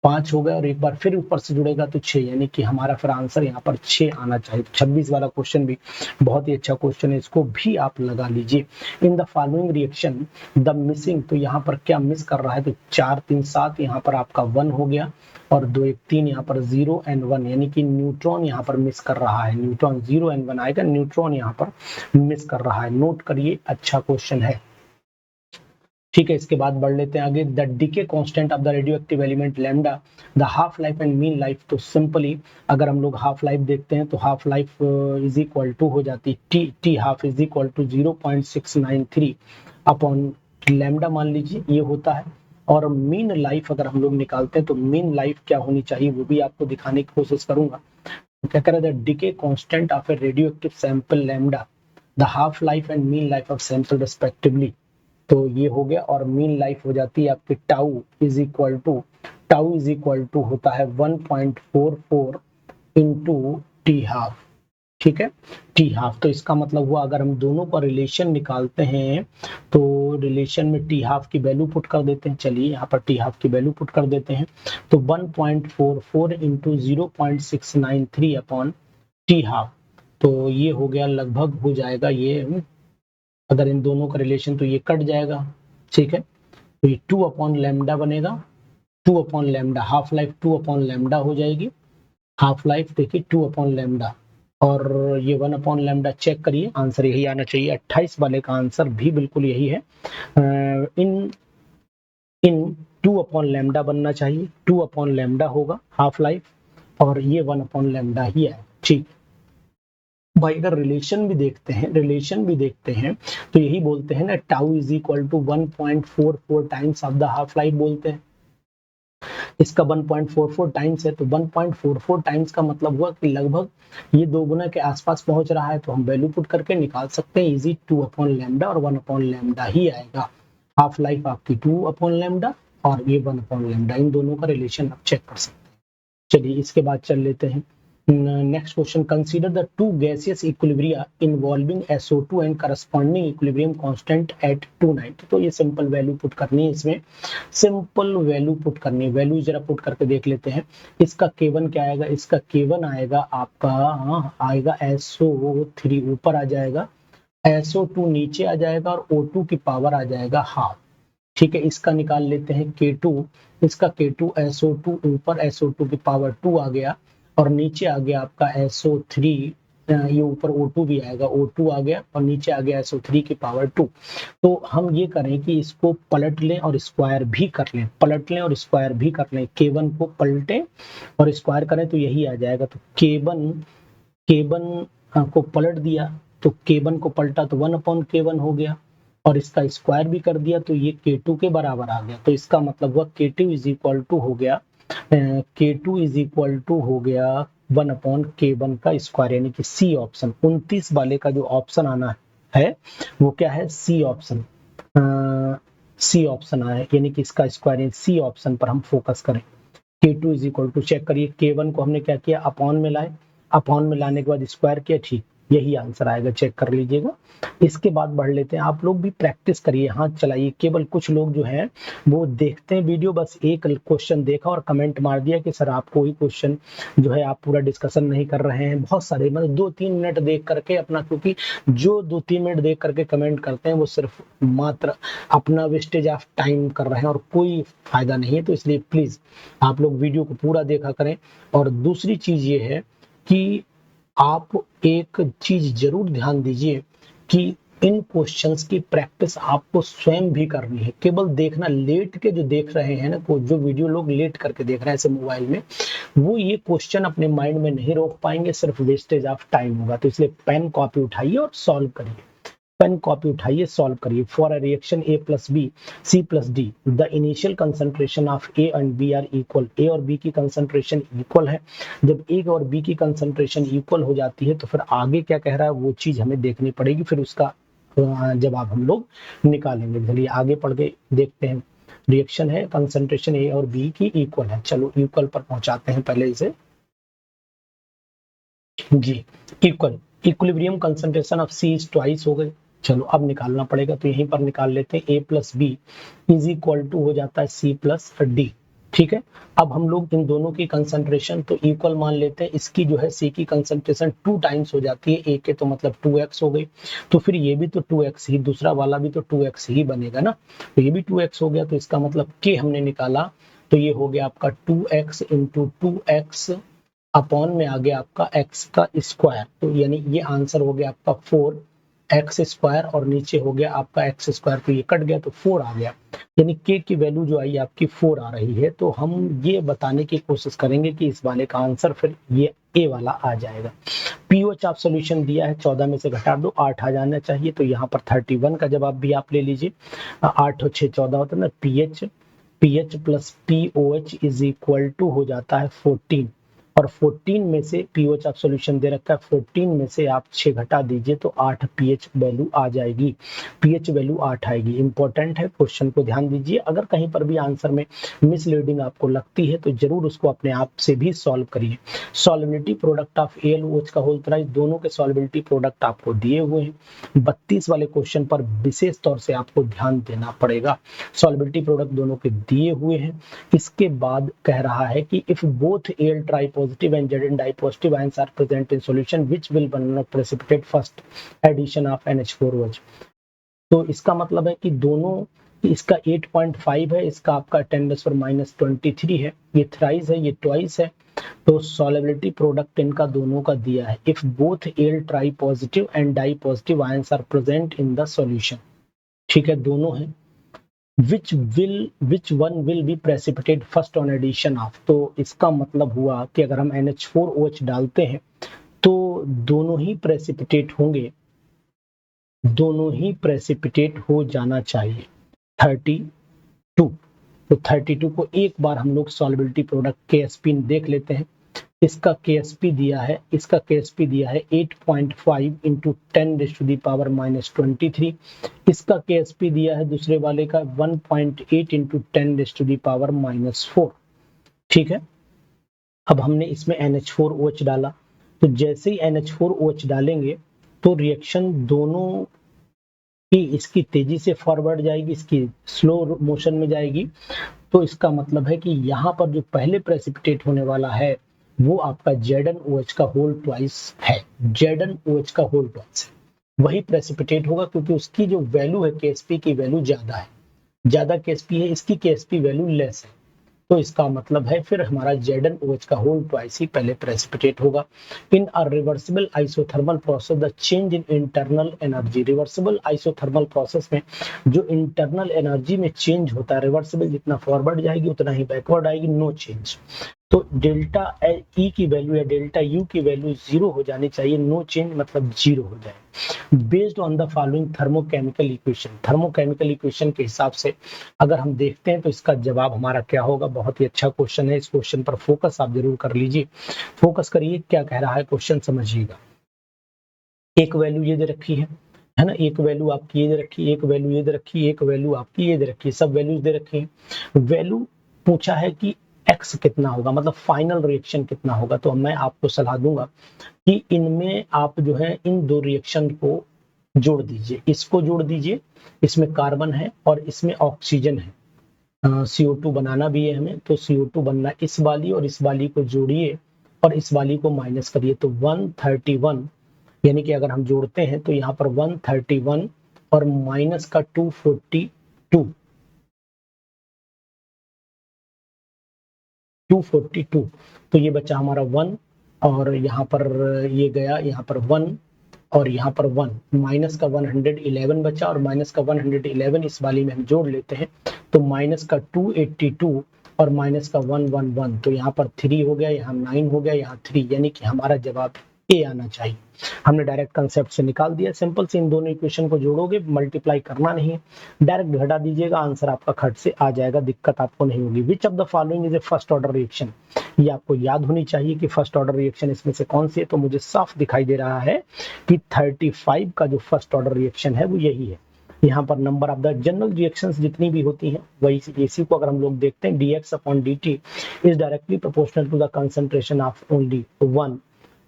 5 हो गया और एक बार फिर ऊपर से जुड़ेगा तो 6, यानी कि हमारा फिर आंसर यहाँ पर 6 आना चाहिए। 26 वाला क्वेश्चन भी बहुत ही अच्छा क्वेश्चन है, इसको भी आप लगा लीजिए। In the following reaction the missing, तो यहाँ पर क्या मिस कर रहा है, तो 4 3 7 यहाँ पर आपका 1 हो गया और 2 1 3 यहाँ पर 0 एंड 1, यानी कि न्यूट्रॉन यहाँ पर मिस कर रहा है। न्यूट्रॉन 0 एंड 1 आएगा, न्यूट्रॉन यहाँ पर मिस कर रहा है, नोट करिए, अच्छा क्वेश्चन है। ठीक है, इसके बाद बढ़ लेते हैं आगे। The decay constant of the radioactive element lambda, the half life and mean life, तो सिंपली अगर हम लोग हाफ लाइफ देखते हैं तो half life is equal to हो जाती T, T half is equal to 0.693 upon lambda मान लीजिए, ये होता है। और मीन लाइफ अगर हम लोग निकालते हैं तो मीन लाइफ क्या होनी चाहिए वो भी आपको दिखाने की कोशिश करूंगा। क्या कह रहा है, the decay constant of A radio active sample lambda, the half life and mean life of sample respectively, तो ये हो गया। और मीन लाइफ हो जाती है आपकी टाउ इज इक्वल टू होता है 1.44 इंटू टी हाफ। ठीक है, टी हाफ, तो इसका मतलब हुआ अगर हम दोनों का रिलेशन निकालते हैं तो रिलेशन में टी हाफ की वैल्यू पुट कर देते हैं। चलिए यहाँ पर टी हाफ की वैल्यू पुट कर देते हैं, तो 1.44 इंटू 0.693 अपॉन टी हाफ, तो ये हो गया लगभग हो जाएगा ये, अगर इन दोनों का रिलेशन तो ये कट जाएगा। ठीक है, तो ये 2 अपॉन लैम्डा बनेगा, 2 upon lambda, half life 2 upon lambda हो जाएगी। हाफ लाइफ देखिए 2 अपॉन लैम्डा और ये 1 अपॉन लैम्डा, चेक करिए आंसर यही आना चाहिए। 28 वाले का आंसर भी बिल्कुल यही है। इन इन 2 अपॉन लैम्डा बनना चाहिए, 2 अपॉन लैम्डा होगा हाफ लाइफ और ये 1 अपॉन लैम्डा ही है। ठीक भाई, अगर रिलेशन भी देखते हैं तो यही बोलते हैं ना, tau is equal to 1.44 times of the half life बोलते हैं। इसका 1.44 टाइम्स है, तो 1.44 टाइम्स का मतलब हुआ कि लगभग ये 2 गुना के आसपास पहुंच रहा है, तो हम वैल्यू पुट करके निकाल सकते हैं इजी, 2 अपॉन लैम्डा और 1 अपॉन लैम्डा ही आएगा। हाफ लाइफ आपकी 2 अपॉन लैम्डा और ये 1 अपॉन लैम्डा, इन दोनों का रिलेशन आप चेक कर सकते हैं। चलिए इसके बाद चल लेते हैं next question. Consider the two gaseous equilibria involving SO2 and corresponding equilibrium constant eight 290, तो ये सिंपल वैल्यू पुट करनी है, इसमें सिंपल वैल्यू पुट करनी है। वैल्यू जरा पुट करके देख लेते हैं। इसका K1 क्या आएगा, इसका K1 आएगा आपका आएगा SO3 ऊपर आ जाएगा, SO2 नीचे आ जाएगा और O2 की पावर आ जाएगा हाफ। ठीक है, इसका निकाल लेते हैं K2, इसका K2 SO2 ऊपर SO2 की पावर 2 आ गया और नीचे आ गया आपका SO3, ये ऊपर O2 भी आएगा, O2 आ गया और नीचे आ गया SO3 की पावर 2। तो हम ये करें कि इसको पलट लें और स्क्वायर भी कर लें, K1 को पलटें और स्क्वायर करें तो यही आ जाएगा। तो K1 को पलट दिया तो K1 को पलटा तो 1 अपॉन K1 हो गया और इसका स्क्वायर भी कर दिया तो ये K2 के बराबर आ गया। तो इसका मतलब हुआ K2 इज इक्वल टू हो गया K2 1 अपॉन K1 का स्क्वायर, यानी कि सी ऑप्शन 29 वाले का जो ऑप्शन आना है वो क्या है, सी ऑप्शन, सी ऑप्शन आया, यानी कि इसका स्क्वायर, सी ऑप्शन पर हम फोकस करें। K2 is equal to, check करिए, K1 को हमने क्या किया, अपॉन में लाए, अपॉन में लाने के बाद स्क्वायर किया, ठीक यही आंसर आएगा, चेक कर लीजिएगा। इसके बाद बढ़ लेते हैं, आप लोग भी प्रैक्टिस करिए, हाथ चलाइए। केवल कुछ लोग जो हैं वो देखते हैं वीडियो, बस एक क्वेश्चन देखा और कमेंट मार दिया कि सर आप कोई क्वेश्चन जो है आप पूरा डिस्कशन नहीं कर रहे हैं। बहुत सारे मतलब 2-3 मिनट देख करके अपना, क्योंकि जो 2-3 मिनट देख करके कमेंट करते हैं वो सिर्फ मात्र अपना वेस्टेज ऑफ टाइम कर रहे हैं और कोई फायदा नहीं है। तो इसलिए प्लीज आप लोग वीडियो को पूरा देखा करें। और दूसरी चीज ये है कि आप एक चीज जरूर ध्यान दीजिए कि इन क्वेश्चंस की प्रैक्टिस आपको स्वयं भी करनी है। केवल देखना, लेट के जो देख रहे हैं ना, जो वीडियो लोग लेट करके देख रहे हैं ऐसे मोबाइल में, वो ये क्वेश्चन अपने माइंड में नहीं रोक पाएंगे, सिर्फ वेस्टेज ऑफ टाइम होगा। तो इसलिए पेन कॉपी उठाइए और सॉल्व करिए, पेन कॉपी उठाइए, सॉल्व करिए। For a reaction A plus B C plus D the initial concentration of A and B are equal, A और B की कंसंट्रेशन इक्वल है। जब A और B की कंसंट्रेशन इक्वल हो जाती है तो फिर आगे क्या कह रहा है वो चीज हमें देखनी पड़ेगी, फिर उसका जवाब हम लोग निकालेंगे। चलिए आगे पढ़ के देखते हैं। रिएक्शन है, कंसंट्रेशन A और B की इक्वल है, चलो इक्वल पर पहुंचाते हैं पहले इसे जी। Equal, equilibrium concentration of C is twice हो गई। चलो अब निकालना पड़ेगा, तो यहीं पर निकाल लेते हैं। A plus B is equal to हो जाता है C plus D। ठीक है। अब हम लोग इन दोनों की कंसंट्रेशन तो इक्वल मान लेते हैं। इसकी जो है सी की कंसंट्रेशन 2 टाइम्स हो जाती है ए के, तो मतलब 2x हो गई। तो फिर ये भी तो 2x ही, दूसरा वाला भी तो 2x ही बनेगा ना, तो ये भी 2x हो गया। तो इसका मतलब के हमने निकाला तो ये हो गया आपका 2x इंटू 2x अपॉन में आ गया आपका x का स्क्वायर। तो यानी ये आंसर हो गया आपका 4x स्क्वायर और नीचे हो गया आपका x स्क्वायर, तो ये कट गया तो 4 आ गया। यानी k की वैल्यू जो आई आपकी 4 आ रही है। तो हम ये बताने की कोशिश करेंगे कि इस वाले का आंसर फिर ये ए वाला आ जाएगा। पीओएच आप सोल्यूशन दिया है 14 में से घटा दो 8 आ जाना चाहिए, तो यहाँ पर 31 का जवाब भी आप ले लीजिए। 8 और 6 14 होता है ना। PH plus pOH is equal to हो जाता है 14, और 14 में से पीओएच आप सॉल्यूशन दे रखा है, 14 में से आप 6 घटा दीजिए तो 8 पीएच वैल्यू आ जाएगी। पीएच वैल्यू 8 आएगी। इंपॉर्टेंट है, क्वेश्चन को ध्यान दीजिए। अगर कहीं पर भी आंसर में मिसलीडिंग आपको लगती है तो जरूर उसको अपने आप से भी सॉल्व करिए। सॉल्वेबिलिटी प्रोडक्ट ऑफ एलओएच का होल थ्राइस, दोनों के सॉल्वेबिलिटी प्रोडक्ट आपको दिए हुए हैं। 32 वाले क्वेश्चन पर विशेष तौर से आपको ध्यान देना पड़ेगा। सॉल्वेबिलिटी प्रोडक्ट दोनों के दिए हुए हैं। इसके बाद कह रहा है कि if both L tri positive and Z di positive ions are present in solution which will not precipitate first addition of NH4OH। तो इसका मतलब है कि दोनों, इसका 8.5 है, इसका आपका 10⁻⁻23 है, ये थ्राइस है, ये ट्वाइस है। तो सॉल्वेबिलिटी प्रोडक्ट इनका दोनों का दिया है। If both L tri positive and di positive ions are present in the solution, ठीक है, दोनों है। which one will be precipitate first on addition of, तो इसका मतलब हुआ कि अगर हम NH4OH डालते हैं तो दोनों ही प्रेसिपिटेट होंगे, दोनों ही प्रेसिपिटेट हो जाना चाहिए। 32, तो 32 को एक बार हम लोग सॉल्वेबिलिटी प्रोडक्ट KSP देख लेते हैं। इसका KSP दिया है, इसका KSP दिया है 8.5 इंटू 10⁻⁻23। इसका KSP दिया है दूसरे वाले का 1.8 इंटू 10⁻⁻4। ठीक है। अब हमने इसमें NH4OH डाला, तो जैसे ही NH4OH डालेंगे तो रिएक्शन दोनों की, इसकी तेजी से फॉरवर्ड जाएगी, इसकी स्लो मोशन में जाएगी। तो इसका मतलब है कि यहाँ पर जो पहले प्रेसिपिटेट होने वाला है वो आपका ZnOH का होल ट्वाइस है। ZnOH का होल ट्वाइस है, वही प्रेसिपिटेट होगा क्योंकि उसकी जो वैल्यू है KSP की वैल्यू ज्यादा है, ज्यादा KSP है, इसकी KSP वैल्यू लेस है। तो इसका मतलब है फिर हमारा ZnOH का होल ट्वाइस ही पहले प्रेसिपिटेट होगा। In a reversible isothermal process the change in internal energy, reversible isothermal process में जो इंटरनल एनर्जी में चेंज होता है, रिवर्सिबल जितना फॉरवर्ड जाएगी उतना ही बैकवर्ड आएगी, नो चेंज। तो डेल्टा ई की वैल्यू या डेल्टा यू की वैल्यू 0 हो जानी चाहिए, नो चेंज मतलब 0 हो जाए। Based on the following thermochemical equation, thermochemical equation के हिसाब से अगर हम देखते हैं तो इसका जवाब हमारा क्या होगा। बहुत ही अच्छा क्वेश्चन है, इस क्वेश्चन पर फोकस आप जरूर कर लीजिए। फोकस करिए, क्या कह रहा है क्वेश्चन समझिएगा। एक वैल्यू ये दे रखी है ना, एक वैल्यू आपकी ये दे रखी, एक वैल्यू ये दे रखी, एक वैल्यू आपकी ये दे रखी, सब वैल्यूज दे रखी है। वैल्यू पूछा है कि x कितना होगा, मतलब फाइनल रिएक्शन कितना होगा। तो मैं आपको सलाह दूंगा कि इनमें आप जो है इन दो रिएक्शन को जोड़ दीजिए, इसको जोड़ दीजिए, इसमें कार्बन है और इसमें ऑक्सीजन है। CO2 बनाना भी है हमें, तो CO2 बनना इस वाली और इस वाली को जोड़िए और इस वाली को माइनस करिए, तो 131, यानी कि अगर हम जोड़ते हैं तो यहाँ पर 131 और माइनस का 242, तो ये बचा हमारा 1 और यहाँ पर ये गया, यहाँ पर 1 और यहाँ पर 1, माइनस का 111 बचा और माइनस का 111 इस वाली में हम जोड़ लेते हैं तो माइनस का 282 और माइनस का 111, तो यहाँ पर 3 हो गया, यहाँ 9 हो गया, यहाँ 3, यानी कि हमारा जवाब ए आना चाहिए। हमने डायरेक्ट कंसेप्ट से निकाल दिया। सिंपल से इन दोनों इक्वेशन को जोड़ोगे, मल्टीप्लाई करना नहीं है, डायरेक्ट घटा दीजिएगा, आंसर आपका खट से आ जाएगा, दिक्कत आपको नहीं होगी। विच of the following is a first order reaction, ये आपको याद होनी चाहिए कि फर्स्ट ऑर्डर रिएक्शन इसमें से कौन सी है। तो मुझे साफ दिखाई दे रहा है कि 35 का जो फर्स्ट ऑर्डर रिएक्शन है वो यही है। यहाँ पर number of the general reactions जितनी भी होती हैं वही, इसी को अगर हम लोग देखते हैं dx/dt is directly proportional to the concentration of only one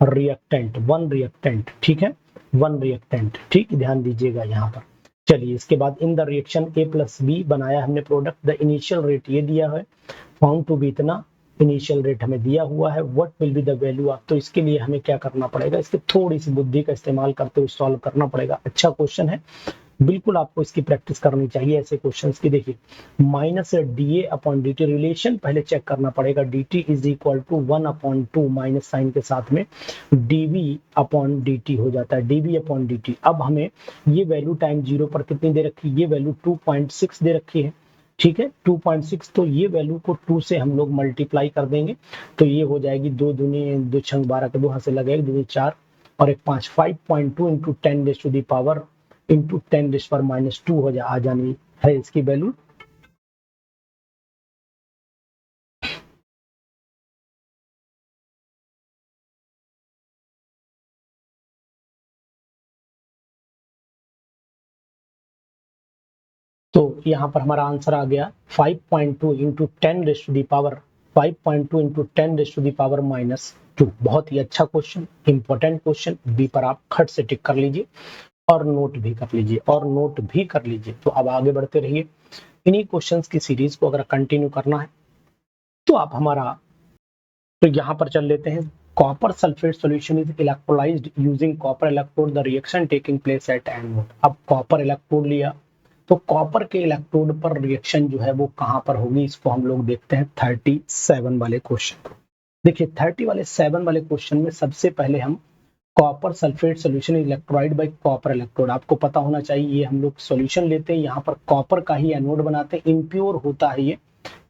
reactant, ठीक है, वन रिएक्टेंट, ठीक, ध्यान दीजिएगा यहाँ पर। चलिए इसके बाद इन द रिएक्शन A+B बनाया हमने प्रोडक्ट, द इनिशियल रेट ये दिया है फाउंड टू बी इतना, इनिशियल रेट हमें दिया हुआ है, what will be the value of, तो इसके लिए हमें क्या करना पड़ेगा, इसके थोड़ी सी बुद्धि का इस्तेमाल करते हुए सॉल्व करना पड़ेगा। अच्छा क्वेश्चन है, बिल्कुल आपको इसकी प्रैक्टिस करनी चाहिए ऐसे क्वेश्चंस की। देखिए minus D A upon D T, relation पहले चेक करना पड़ेगा, D T is equal to 1/2 minus sign के साथ में D V upon D T हो जाता है, D V upon D T. अब हमें ये वैल्यू टाइम 0 पर कितनी दे रखी है, ये वैल्यू 2.6 दे रखी है, ठीक है 2.6, तो ये वैल्यू को 2 से हम लोग मल्टीप्लाई कर देंगे, तो ये हो जाएगी 2 दूनी 2 छंग 12 के 2 हाथ से लगेगा 2 4 और एक 5, 5.2 into 10 raise to the power into 10 raise पर -2 हो आ जानी है इसकी वैल्यू। तो यहाँ पर हमारा आंसर आ गया 5.2 into 10 raise to the power 5.2 into 10 raise to the power -2। बहुत ही अच्छा क्वेश्चन, इंपॉर्टेंट क्वेश्चन, बी पर आप खट से टिक कर लीजिए और नोट भी कर लीजिए और नोट भी कर लीजिए। तो अब आगे बढ़ते रहिए, इन्हीं क्वेश्चंस की सीरीज को अगर कंटिन्यू करना है तो आप हमारा, तो यहाँ पर चल लेते हैं, copper sulphate solution is electrolysed using copper electrode, the reaction taking place at anode. अब कॉपर इलेक्ट्रोड लिया, तो कॉपर के इलेक्ट्रोड पर रिएक्शन जो है वो कहाँ पर होगी, इसको हम लोग देखते हैं 37 वाले क्वेश्चन। देखिए 30 वाले 7 वाले क्वेश्चन में सबसे पहले हम copper sulphate solution electrolyte by copper electrode, आपको पता होना चाहिए, ये हम लोग सॉल्यूशन लेते हैं, यहाँ पर कॉपर का ही एनोड बनाते हैं, इम्प्योर होता है, ये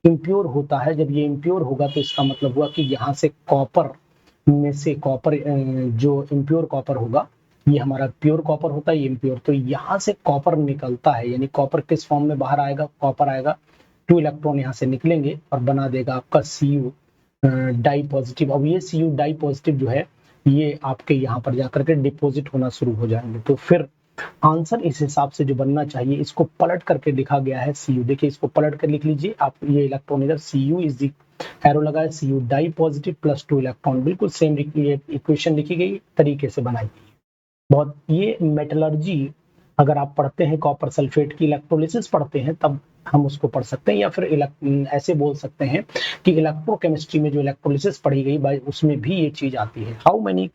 इम्प्योर होता है। जब ये इम्प्योर होगा तो इसका मतलब हुआ कि यहाँ से कॉपर में से कॉपर जो इम्प्योर कॉपर होगा, ये हमारा प्योर कॉपर होता है, ये इम्प्योर, तो यहाँ से कॉपर निकलता है, यानी कॉपर किस फॉर्म में बाहर आएगा, कॉपर आएगा 2 इलेक्ट्रॉन यहाँ से निकलेंगे और बना देगा आपका Cu डाई पॉजिटिव। अब ये Cu डाई पॉजिटिव जो है ये आपके यहाँ पर जाकर के डिपोजिट होना शुरू हो जाएंगे, तो फिर आंसर इस हिसाब से जो बनना चाहिए, इसको पलट करके लिखा गया है Cu। देखिए इसको पलट कर लिख लीजिए आप, ये इलेक्ट्रॉन इधर Cu इज एरो लगा है, Cu di positive plus 2 electron, बिल्कुल सेम इक्वेशन लिखी गई तरीके से बनाई गई। बहुत ये मेटलर्जी अगर आप पढ़ते हैं, कॉपर सल्फेट की इलेक्ट्रोलिसिस पढ़ते हैं, तब हम उसको पढ़ सकते हैं, या फिर ऐसे बोल सकते हैं कि इलेक्ट्रोकेमिस्ट्री में जो इलेक्ट्रोलिसिस पढ़ी गई उसमें भी ये चीज आती है। How many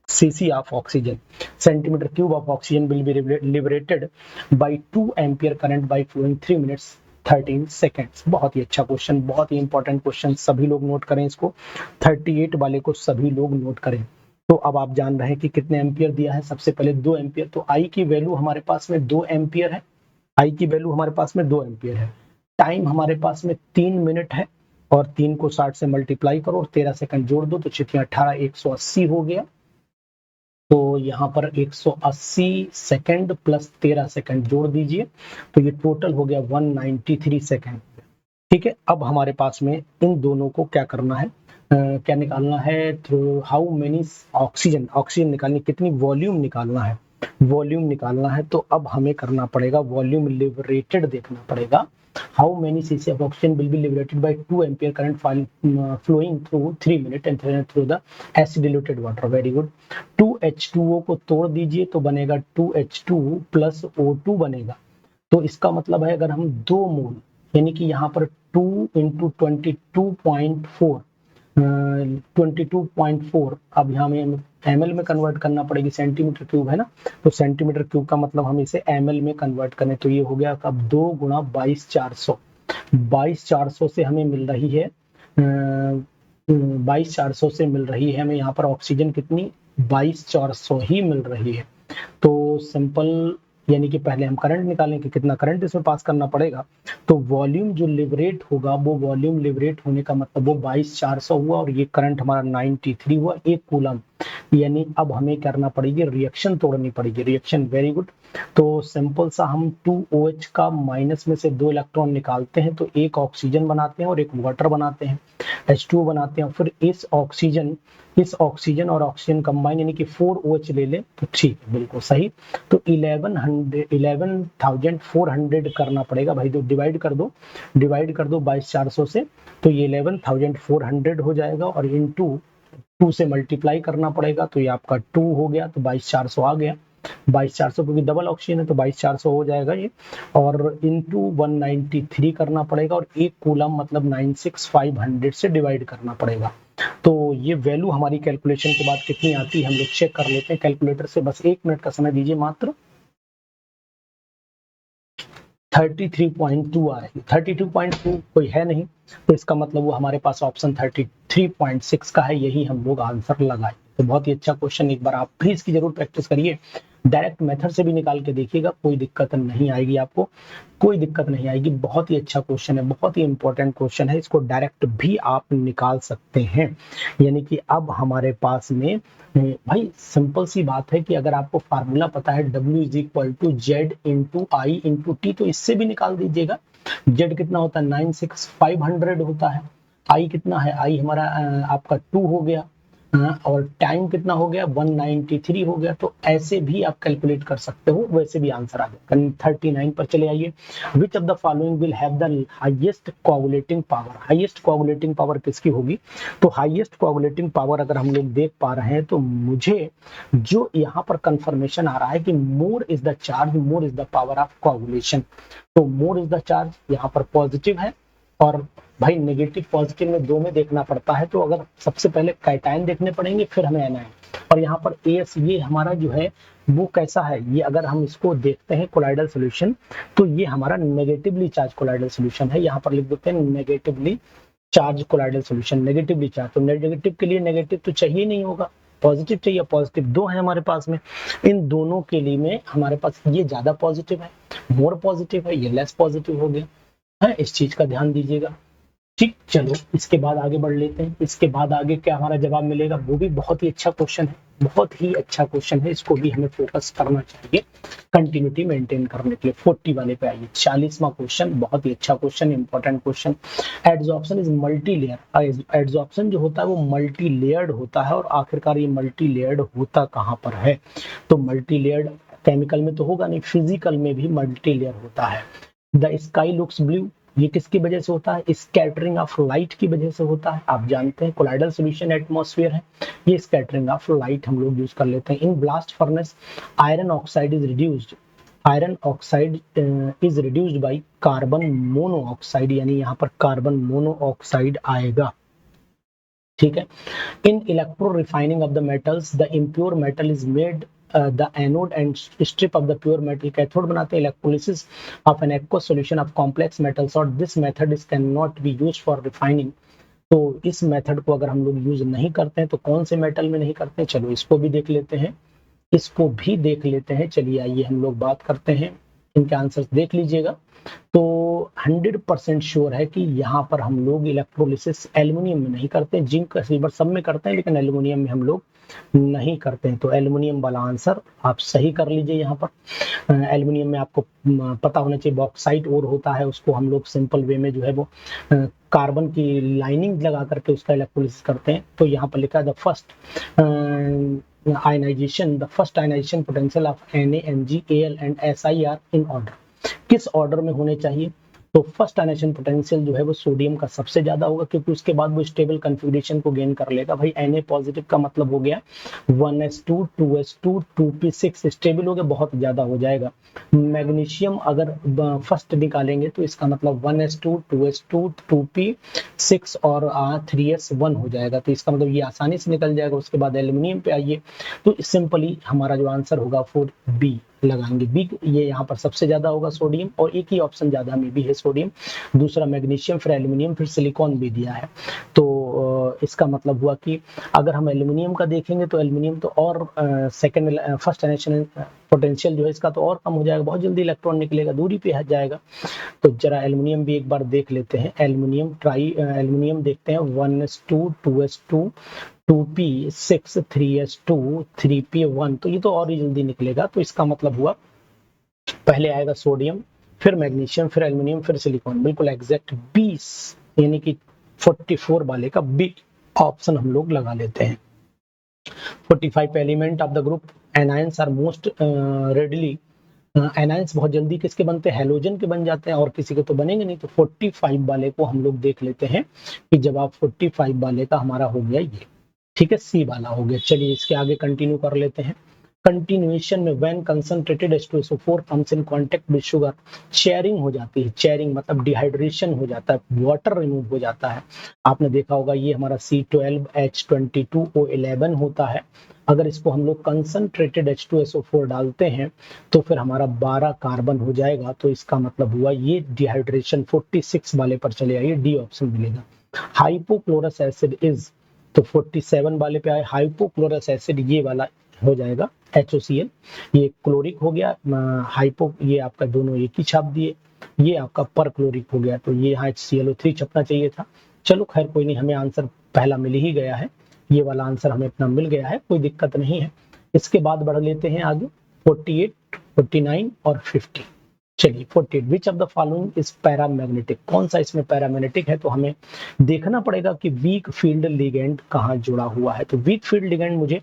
cc of oxygen, centimeter cube of oxygen will be liberated by 2 ampere current by flowing 3 minutes 13 seconds। बहुत ही अच्छा क्वेश्चन, बहुत ही इंपॉर्टेंट क्वेश्चन, सभी लोग नोट करें इसको, 38 वाले को सभी लोग नोट करें। तो अब आप जान रहे हैं कि कितने एम्पियर दिया है, सबसे पहले 2 एम्पियर, तो आई की वैल्यू हमारे पास में 2 एम्पियर है, आई की वैल्यू हमारे पास में 2 एम्पियर है, टाइम हमारे पास में 3 मिनट है, और 3 को 60 से मल्टीप्लाई करो और 13 सेकंड जोड़ दो तो 18 180 हो गया, तो यहाँ पर 180 सेकंड प्लस 13 सेकंड जोड़ दीजिए, तो ये टोटल हो गया 193 सेकंड। ठीक है, अब हमारे पास में इन दोनों को क्या करना है, क्या निकालना है, through how many oxygen, oxygen निकालनी, कितनी वॉल्यूम निकालना है, वॉल्यूम निकालना है। तो अब हमें करना पड़ेगा वॉल्यूम लिबरेटेड देखना पड़ेगा, how many cc of oxygen will be liberated by 2 ampere current flowing through 3 minutes and through the acid diluted water। very good, 2H2O को तोड़ दीजिए तो बनेगा 2H2 प्लस O2 बनेगा, तो इसका मतलब है अगर हम 2 मोल, यानी कि यहाँ पर 2 इंटू 22.4 22.4, अब यहाँ में ml में कन्वर्ट करना पड़ेगी, सेंटीमीटर क्यूब है ना, तो सेंटीमीटर क्यूब का मतलब हम इसे ml में कन्वर्ट करें, तो ये हो गया अब 2 गुणा 22,400, 22,400 से हमें मिल रही है 22,400 से मिल रही है हमें यहाँ पर ऑक्सीजन कितनी, 22,400 ही मिल रही है। तो सिंपल, यानी कि पहले हम करंट निकालें कि कितना करंट इसमें पास करना पड़ेगा, तो वॉल्यूम जो लिबरेट होगा, वो वॉल्यूम लिबरेट होने का मतलब वो 22,400 हुआ, और ये करंट हमारा 93 हुआ 1 कूलम, यानी अब हमें करना पड़ेगी रिएक्शन तोड़नी पड़ेगी, रिएक्शन। वेरी गुड, तो सिंपल सा हम 2OH का माइनस में से 2 इलेक्ट्रॉन निकालते हैं, तो एक ऑक्सीजन बनाते हैं और एक वाटर बनाते हैं, H2O बनाते हैं, फिर इस ऑक्सीजन और ऑक्सीजन कंबाइन, यानी कि 4OH ले लें तो ठीक है, बिल्कुल सही। तो 11,400 करना पड़ेगा भाई, तो डिवाइड कर दो 22,400 से, तो ये 11,400 हो जाएगा, और इनटू 2 से मल्टीप्लाई करना पड़ेगा, तो ये आपका 2 हो गया, तो 22,400 आ गया। 22,400 क्योंकि डबल ऑक्सीजन है तो 22,400 हो जाएगा ये, और इनटू 193 करना पड़ेगा, और एक कूलम मतलब 96,500 से डिवाइड करना पड़ेगा। तो ये वैल्यू हमारी कैलकुलेशन के बाद कितनी आती है हम लोग चेक कर लेते हैं कैलकुलेटर से। बस 1 मिनट का समय दीजिए मात्र। 33.2 आ रही है, 32.2 कोई है नहीं, तो इसका मतलब वो हमारे पास ऑप्शन 33.6 का है, यही हम लोग आंसर लगाए। तो बहुत ही अच्छा क्वेश्चन, एक बार आप भी इसकी जरूर प्रैक्टिस करिए, डायरेक्ट मेथड से भी निकाल के देखिएगा, कोई दिक्कत नहीं आएगी आपको, कोई दिक्कत नहीं आएगी। बहुत ही अच्छा क्वेश्चन है, बहुत ही इंपॉर्टेंट क्वेश्चन है, इसको डायरेक्ट भी आप निकाल सकते हैं। यानी कि अब हमारे पास में भाई सिंपल सी बात है कि अगर आपको फार्मूला पता है W is equal to Z into I into T, तो इससे भी निकाल दीजिएगा। जेड कितना होता है 96,500 होता है, आई कितना है, आई हमारा आपका 2 हो गया, और टाइम कितना हो गया 193 हो गया। तो ऐसे भी आप कैलकुलेट कर सकते हो, वैसे भी आंसर आ जाएगा। 39 पर चले आइए। विच of the following will have the highest coagulating power, highest coagulating power किसकी होगी? तो हाईएस्ट कोआगुलेटिंग पावर अगर हम लोग देख पा रहे हैं तो मुझे जो यहाँ पर कंफर्मेशन आ रहा है कि more is the charge, more is the power of coagulation. तो मोर इज द चार्ज यहाँ पर पॉजिटिव है, और भाई नेगेटिव पॉजिटिव में दो में देखना पड़ता है, तो अगर सबसे पहले कैटायन देखने पड़ेंगे फिर हमें एनायन। और यहाँ पर एस ये हमारा जो है वो कैसा है, ये अगर हम इसको देखते हैं कोलाइडल सॉल्यूशन, तो ये हमारा नेगेटिवली चार्ज कोलाइडल सॉल्यूशन है। यहाँ पर लिख देते हैं negatively charge colloidal solution, negatively charge. तो नेगेटिव के लिए नेगेटिव तो चाहिए नहीं होगा, पॉजिटिव चाहिए, पॉजिटिव दो है हमारे पास में। इन दोनों के लिए में हमारे पास ये ज्यादा पॉजिटिव है, मोर पॉजिटिव है, ये लेस पॉजिटिव हो गया है, इस चीज का ध्यान दीजिएगा। ठीक, चलो इसके बाद आगे बढ़ लेते हैं। इसके बाद आगे क्या हमारा जवाब मिलेगा, वो भी बहुत ही अच्छा क्वेश्चन है, बहुत ही अच्छा क्वेश्चन है, इसको भी हमें फोकस करना चाहिए कंटिन्यूटी मेंटेन करने के लिए। 40 वाले पे आइए, 40वां क्वेश्चन, बहुत ही अच्छा question, important question. Adsorption is multi layer, adsorption जो होता है वो मल्टी लेयर्ड होता है, और आखिरकार ये मल्टी लेयर्ड होता कहाँ पर है? तो मल्टी लेयर्ड केमिकल में तो होगा नहीं, फिजिकल में भी मल्टी लेयर होता है। द स्काई लुक्स ब्लू, ये किसकी वजह से होता है? स्कैटरिंग ऑफ लाइट की वजह से होता है। आप जानते हैं कोलाइडल सॉल्यूशन एटमॉस्फेयर है, ये स्कैटरिंग ऑफ लाइट हम लोग यूज कर लेते हैं। In blast furnace iron oxide is reduced, iron oxide is reduced by carbon monoxide, यानी यहाँ पर कार्बन मोनोऑक्साइड आएगा। ठीक है। In electro refining of the metals the impure metal is made the anode and strip of the pure metal, cathode बनाते हैं। electrolysis of an aqueous solution of complex metals, और this method is cannot be used for refining। तो इस method को अगर हम लोग use नहीं करते हैं तो कौन से मेटल में नहीं करते हैं? चलो इसको भी देख लेते हैं, इसको भी देख लेते हैं। चलिए आइए हम लोग बात करते हैं, इनके आंसर्स देख लीजिएगा। तो 100% श्योर है कि यहाँ पर हम लोग इलेक्ट्रोलिसिस एल्युमिनियम में नहीं करते, जिंक सिल्वर सब में करते हैं, लेकिन एल्युमिनियम में हम लोग नहीं करते हैं। तो एल्युमिनियम वाला आंसर आप सही कर लीजिए। यहाँ पर एल्युमिनियम में आपको पता होना चाहिए बॉक्साइट और होता है, उसको हम लोग सिंपल वे में जो है वो कार्बन की लाइनिंग लगा करके उसका इलेक्ट्रोलिसिस करते हैं। तो यहाँ पर लिखा है the first ionization, the first ionization potential of Na, Mg, Al and Si are in order। किस ऑर्डर में होने चाहिए? तो फर्स्ट आयनाइजेशन पोटेंशियल जो है वो सोडियम का सबसे ज्यादा होगा, क्योंकि उसके बाद वो स्टेबल कॉन्फ़िगरेशन को गेन कर लेगा। भाई Na पॉजिटिव का मतलब हो गया 1s2 2s2 2p6 स्टेबल हो गया, बहुत ज्यादा हो जाएगा। मैग्नीशियम अगर फर्स्ट निकालेंगे तो इसका मतलब 1s2 2s2 2p6 और 3s1 हो जाएगा, तो इसका मतलब ये आसानी से निकल जाएगा। उसके बाद एल्यूमिनियम पे आइए, तो सिंपली हमारा जो आंसर होगा 4B लगाएंगे। बी ये यहाँ पर सबसे ज्यादा होगा सोडियम, और एक ही ऑप्शन ज्यादा में भी है सोडियम, दूसरा मैग्नीशियम, फिर एल्यूमिनियम, फिर सिलिकॉन भी दिया है। तो इसका मतलब हुआ कि अगर हम एल्यूमिनियम का देखेंगे तो एल्यूमिनियम तो और सेकंड फर्स्ट आयनाइजेशन पोटेंशियल जो है इसका तो और कम हो जाएगा, बहुत जल्दी इलेक्ट्रॉन निकलेगा, दूरी पे हट जाएगा। तो जरा एल्यूमिनियम भी एक बार देख लेते हैं। एल्यूमिनियम देखते हैं 1s2 2s2 2p6 3s2 3p1, तो ये तो और ही जल्दी निकलेगा। तो इसका मतलब हुआ पहले आएगा सोडियम, फिर मैग्नीशियम, फिर एल्यूमिनियम, फिर सिलिकॉन। बिल्कुल एग्जैक्ट 20 यानी कि 44 वाले का बी ऑप्शन हम लोग लगा लेते हैं। 45 element of the group anions are most readily, anions बहुत जल्दी किसके बनते हैं? हैलोजन के बन जाते हैं, और किसी के तो बनेंगे नहीं। तो 45 वाले को हम लोग देख लेते हैं कि जवाब 45 वाले का हमारा हो गया ये। ठीक है, सी वाला हो गया। चलिए इसके आगे कंटिन्यू कर लेते हैं। कंटिन्यूएशन में when concentrated H2SO4 comes in contact with sugar, sharing हो जाती है। शेयरिंग मतलब डिहाइड्रेशन हो जाता है, वाटर रिमूव हो जाता है। आपने देखा होगा ये हमारा C12H22O11 होता है। अगर इसको हम लोग कंसंट्रेटेड H2SO4 डालते हैं तो फिर हमारा 12 कार्बन हो जाएगा। तो इसका मतलब हुआ ये डिहाइड्रेशन 46 वाले पर चले आइए, डी ऑप्शन मिलेगा। हाइपोक्लोरस एसिड इज, तो 47 वाले पे आए, हाइपोक्लोरस एसिड ये वाला हो जाएगा HOCl। ये क्लोरिक हो गया, हाइपो ये आपका दोनों एक ही छाप दिए, ये आपका पर क्लोरिक हो गया, तो ये यहाँ HClO3 छपना चाहिए था। चलो खैर कोई नहीं, हमें आंसर पहला मिल ही गया है, ये वाला आंसर हमें अपना मिल गया है, कोई दिक्कत नहीं है। इसके बाद बढ़ लेते हैं आगे 48, 49 और 50। चलिए 48, विच of the following is paramagnetic, कौन सा इसमें पैरामैग्नेटिक है, तो हमें देखना पड़ेगा कि वीक फील्ड लिगेंड कहाँ जुड़ा हुआ है। तो वीक फील्ड लिगेंड मुझे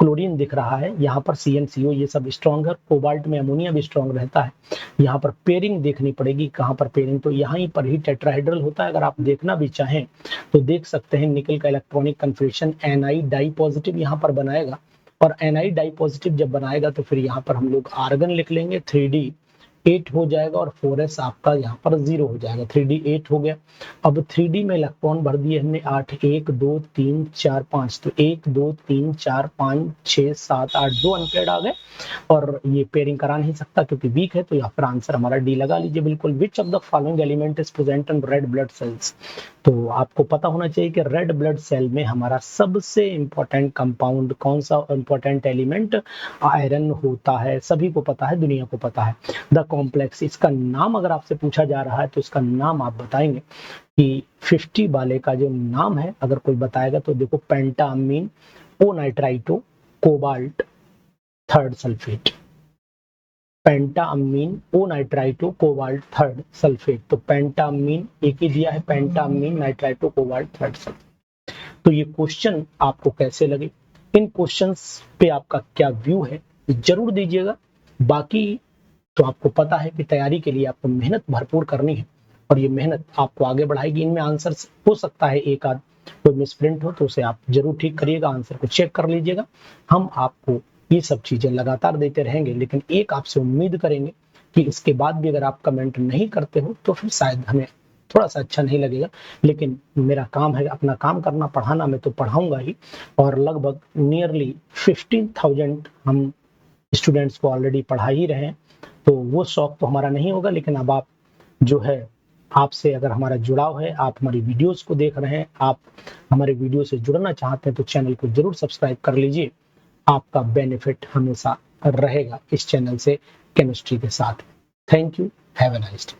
क्लोरीन दिख रहा है, यहाँ पर CnCO ये सब स्ट्रॉन्ग है, कोबाल्ट में अमोनिया भी स्ट्रॉन्ग रहता है। यहाँ पर पेयरिंग देखनी पड़ेगी, कहाँ पर पेयरिंग, तो यहाँ पर ही टेट्राहेड्रल होता है। अगर आप देखना भी चाहें तो देख सकते हैं, निकल का electronic configuration Ni di positive यहाँ पर बनाएगा, और Ni डाई पॉजिटिव जब बनाएगा तो फिर यहाँ पर हम लोग आर्गन लिख लेंगे, 3D8 हो जाएगा और 4s आपका यहाँ पर 0 हो जाएगा, 3D8 हो गया। अब 3D में इलेक्ट्रॉन भर दिए हमने 8, 1 2 3 4 5, तो 1 2 3 4 5 6 7 8, 2 अनपेयर्ड आ गए, और ये पेयरिंग करा नहीं सकता क्योंकि वीक है, तो यहाँ पर आंसर हमारा डी लगा लीजिए बिल्कुल। विच of the following element is present in red blood cells, तो आपको पता होना चाहिए कि रेड ब्लड सेल में हमारा सबसे इंपॉर्टेंट कंपाउंड कौन सा इंपॉर्टेंट एलिमेंट आयरन होता है, सभी को पता है, दुनिया को पता है। द कॉम्प्लेक्स, इसका नाम अगर आपसे पूछा जा रहा है तो इसका नाम आप बताएंगे कि 50 वाले का जो नाम है, अगर कोई बताएगा तो देखो, पेंटाअमीन ओ नाइट्राइटो कोबाल्ट थर्ड सल्फेट, पेंटाअमीन ओ नाइट्राइटो कोबाल्ट थर्ड सल्फेट, तो पेंटाअमीन एक ही दिया है, पेंटाअमीन नाइट्राइटो कोबाल्ट थर्ड सल्फेट। तो ये क्वेश्चन आपको कैसे लगे, इन क्वेश्चंस पे आपका क्या व्यू है जरूर दीजिएगा। बाकी तो आपको पता है कि तैयारी के लिए आपको मेहनत भरपूर करनी है, और ये मेहनत आपको आगे बढ़ाएगी। इनमें आंसर हो सकता है एक आध कोई मिसप्रिंट हो तो उसे आप जरूर ठीक करिएगा, आंसर को चेक कर लीजिएगा। हम आपको ये सब चीजें लगातार देते रहेंगे, लेकिन एक आपसे उम्मीद करेंगे कि इसके बाद भी अगर आप कमेंट नहीं करते हो तो फिर शायद हमें थोड़ा सा अच्छा नहीं लगेगा, लेकिन मेरा काम है अपना काम करना, पढ़ाना मैं तो पढ़ाऊंगा ही, और लगभग नियरली 15,000 हम स्टूडेंट्स को ऑलरेडी पढ़ा ही रहे हैं, तो वो शौक तो हमारा नहीं होगा। लेकिन अब आप जो है, आपसे अगर हमारा जुड़ाव है, आप हमारी वीडियोस को देख रहे हैं, आप हमारे वीडियो से जुड़ना चाहते हैं तो चैनल को जरूर सब्सक्राइब कर लीजिए। आपका बेनिफिट हमेशा रहेगा इस चैनल से केमिस्ट्री के साथ। Thank you, have a nice day.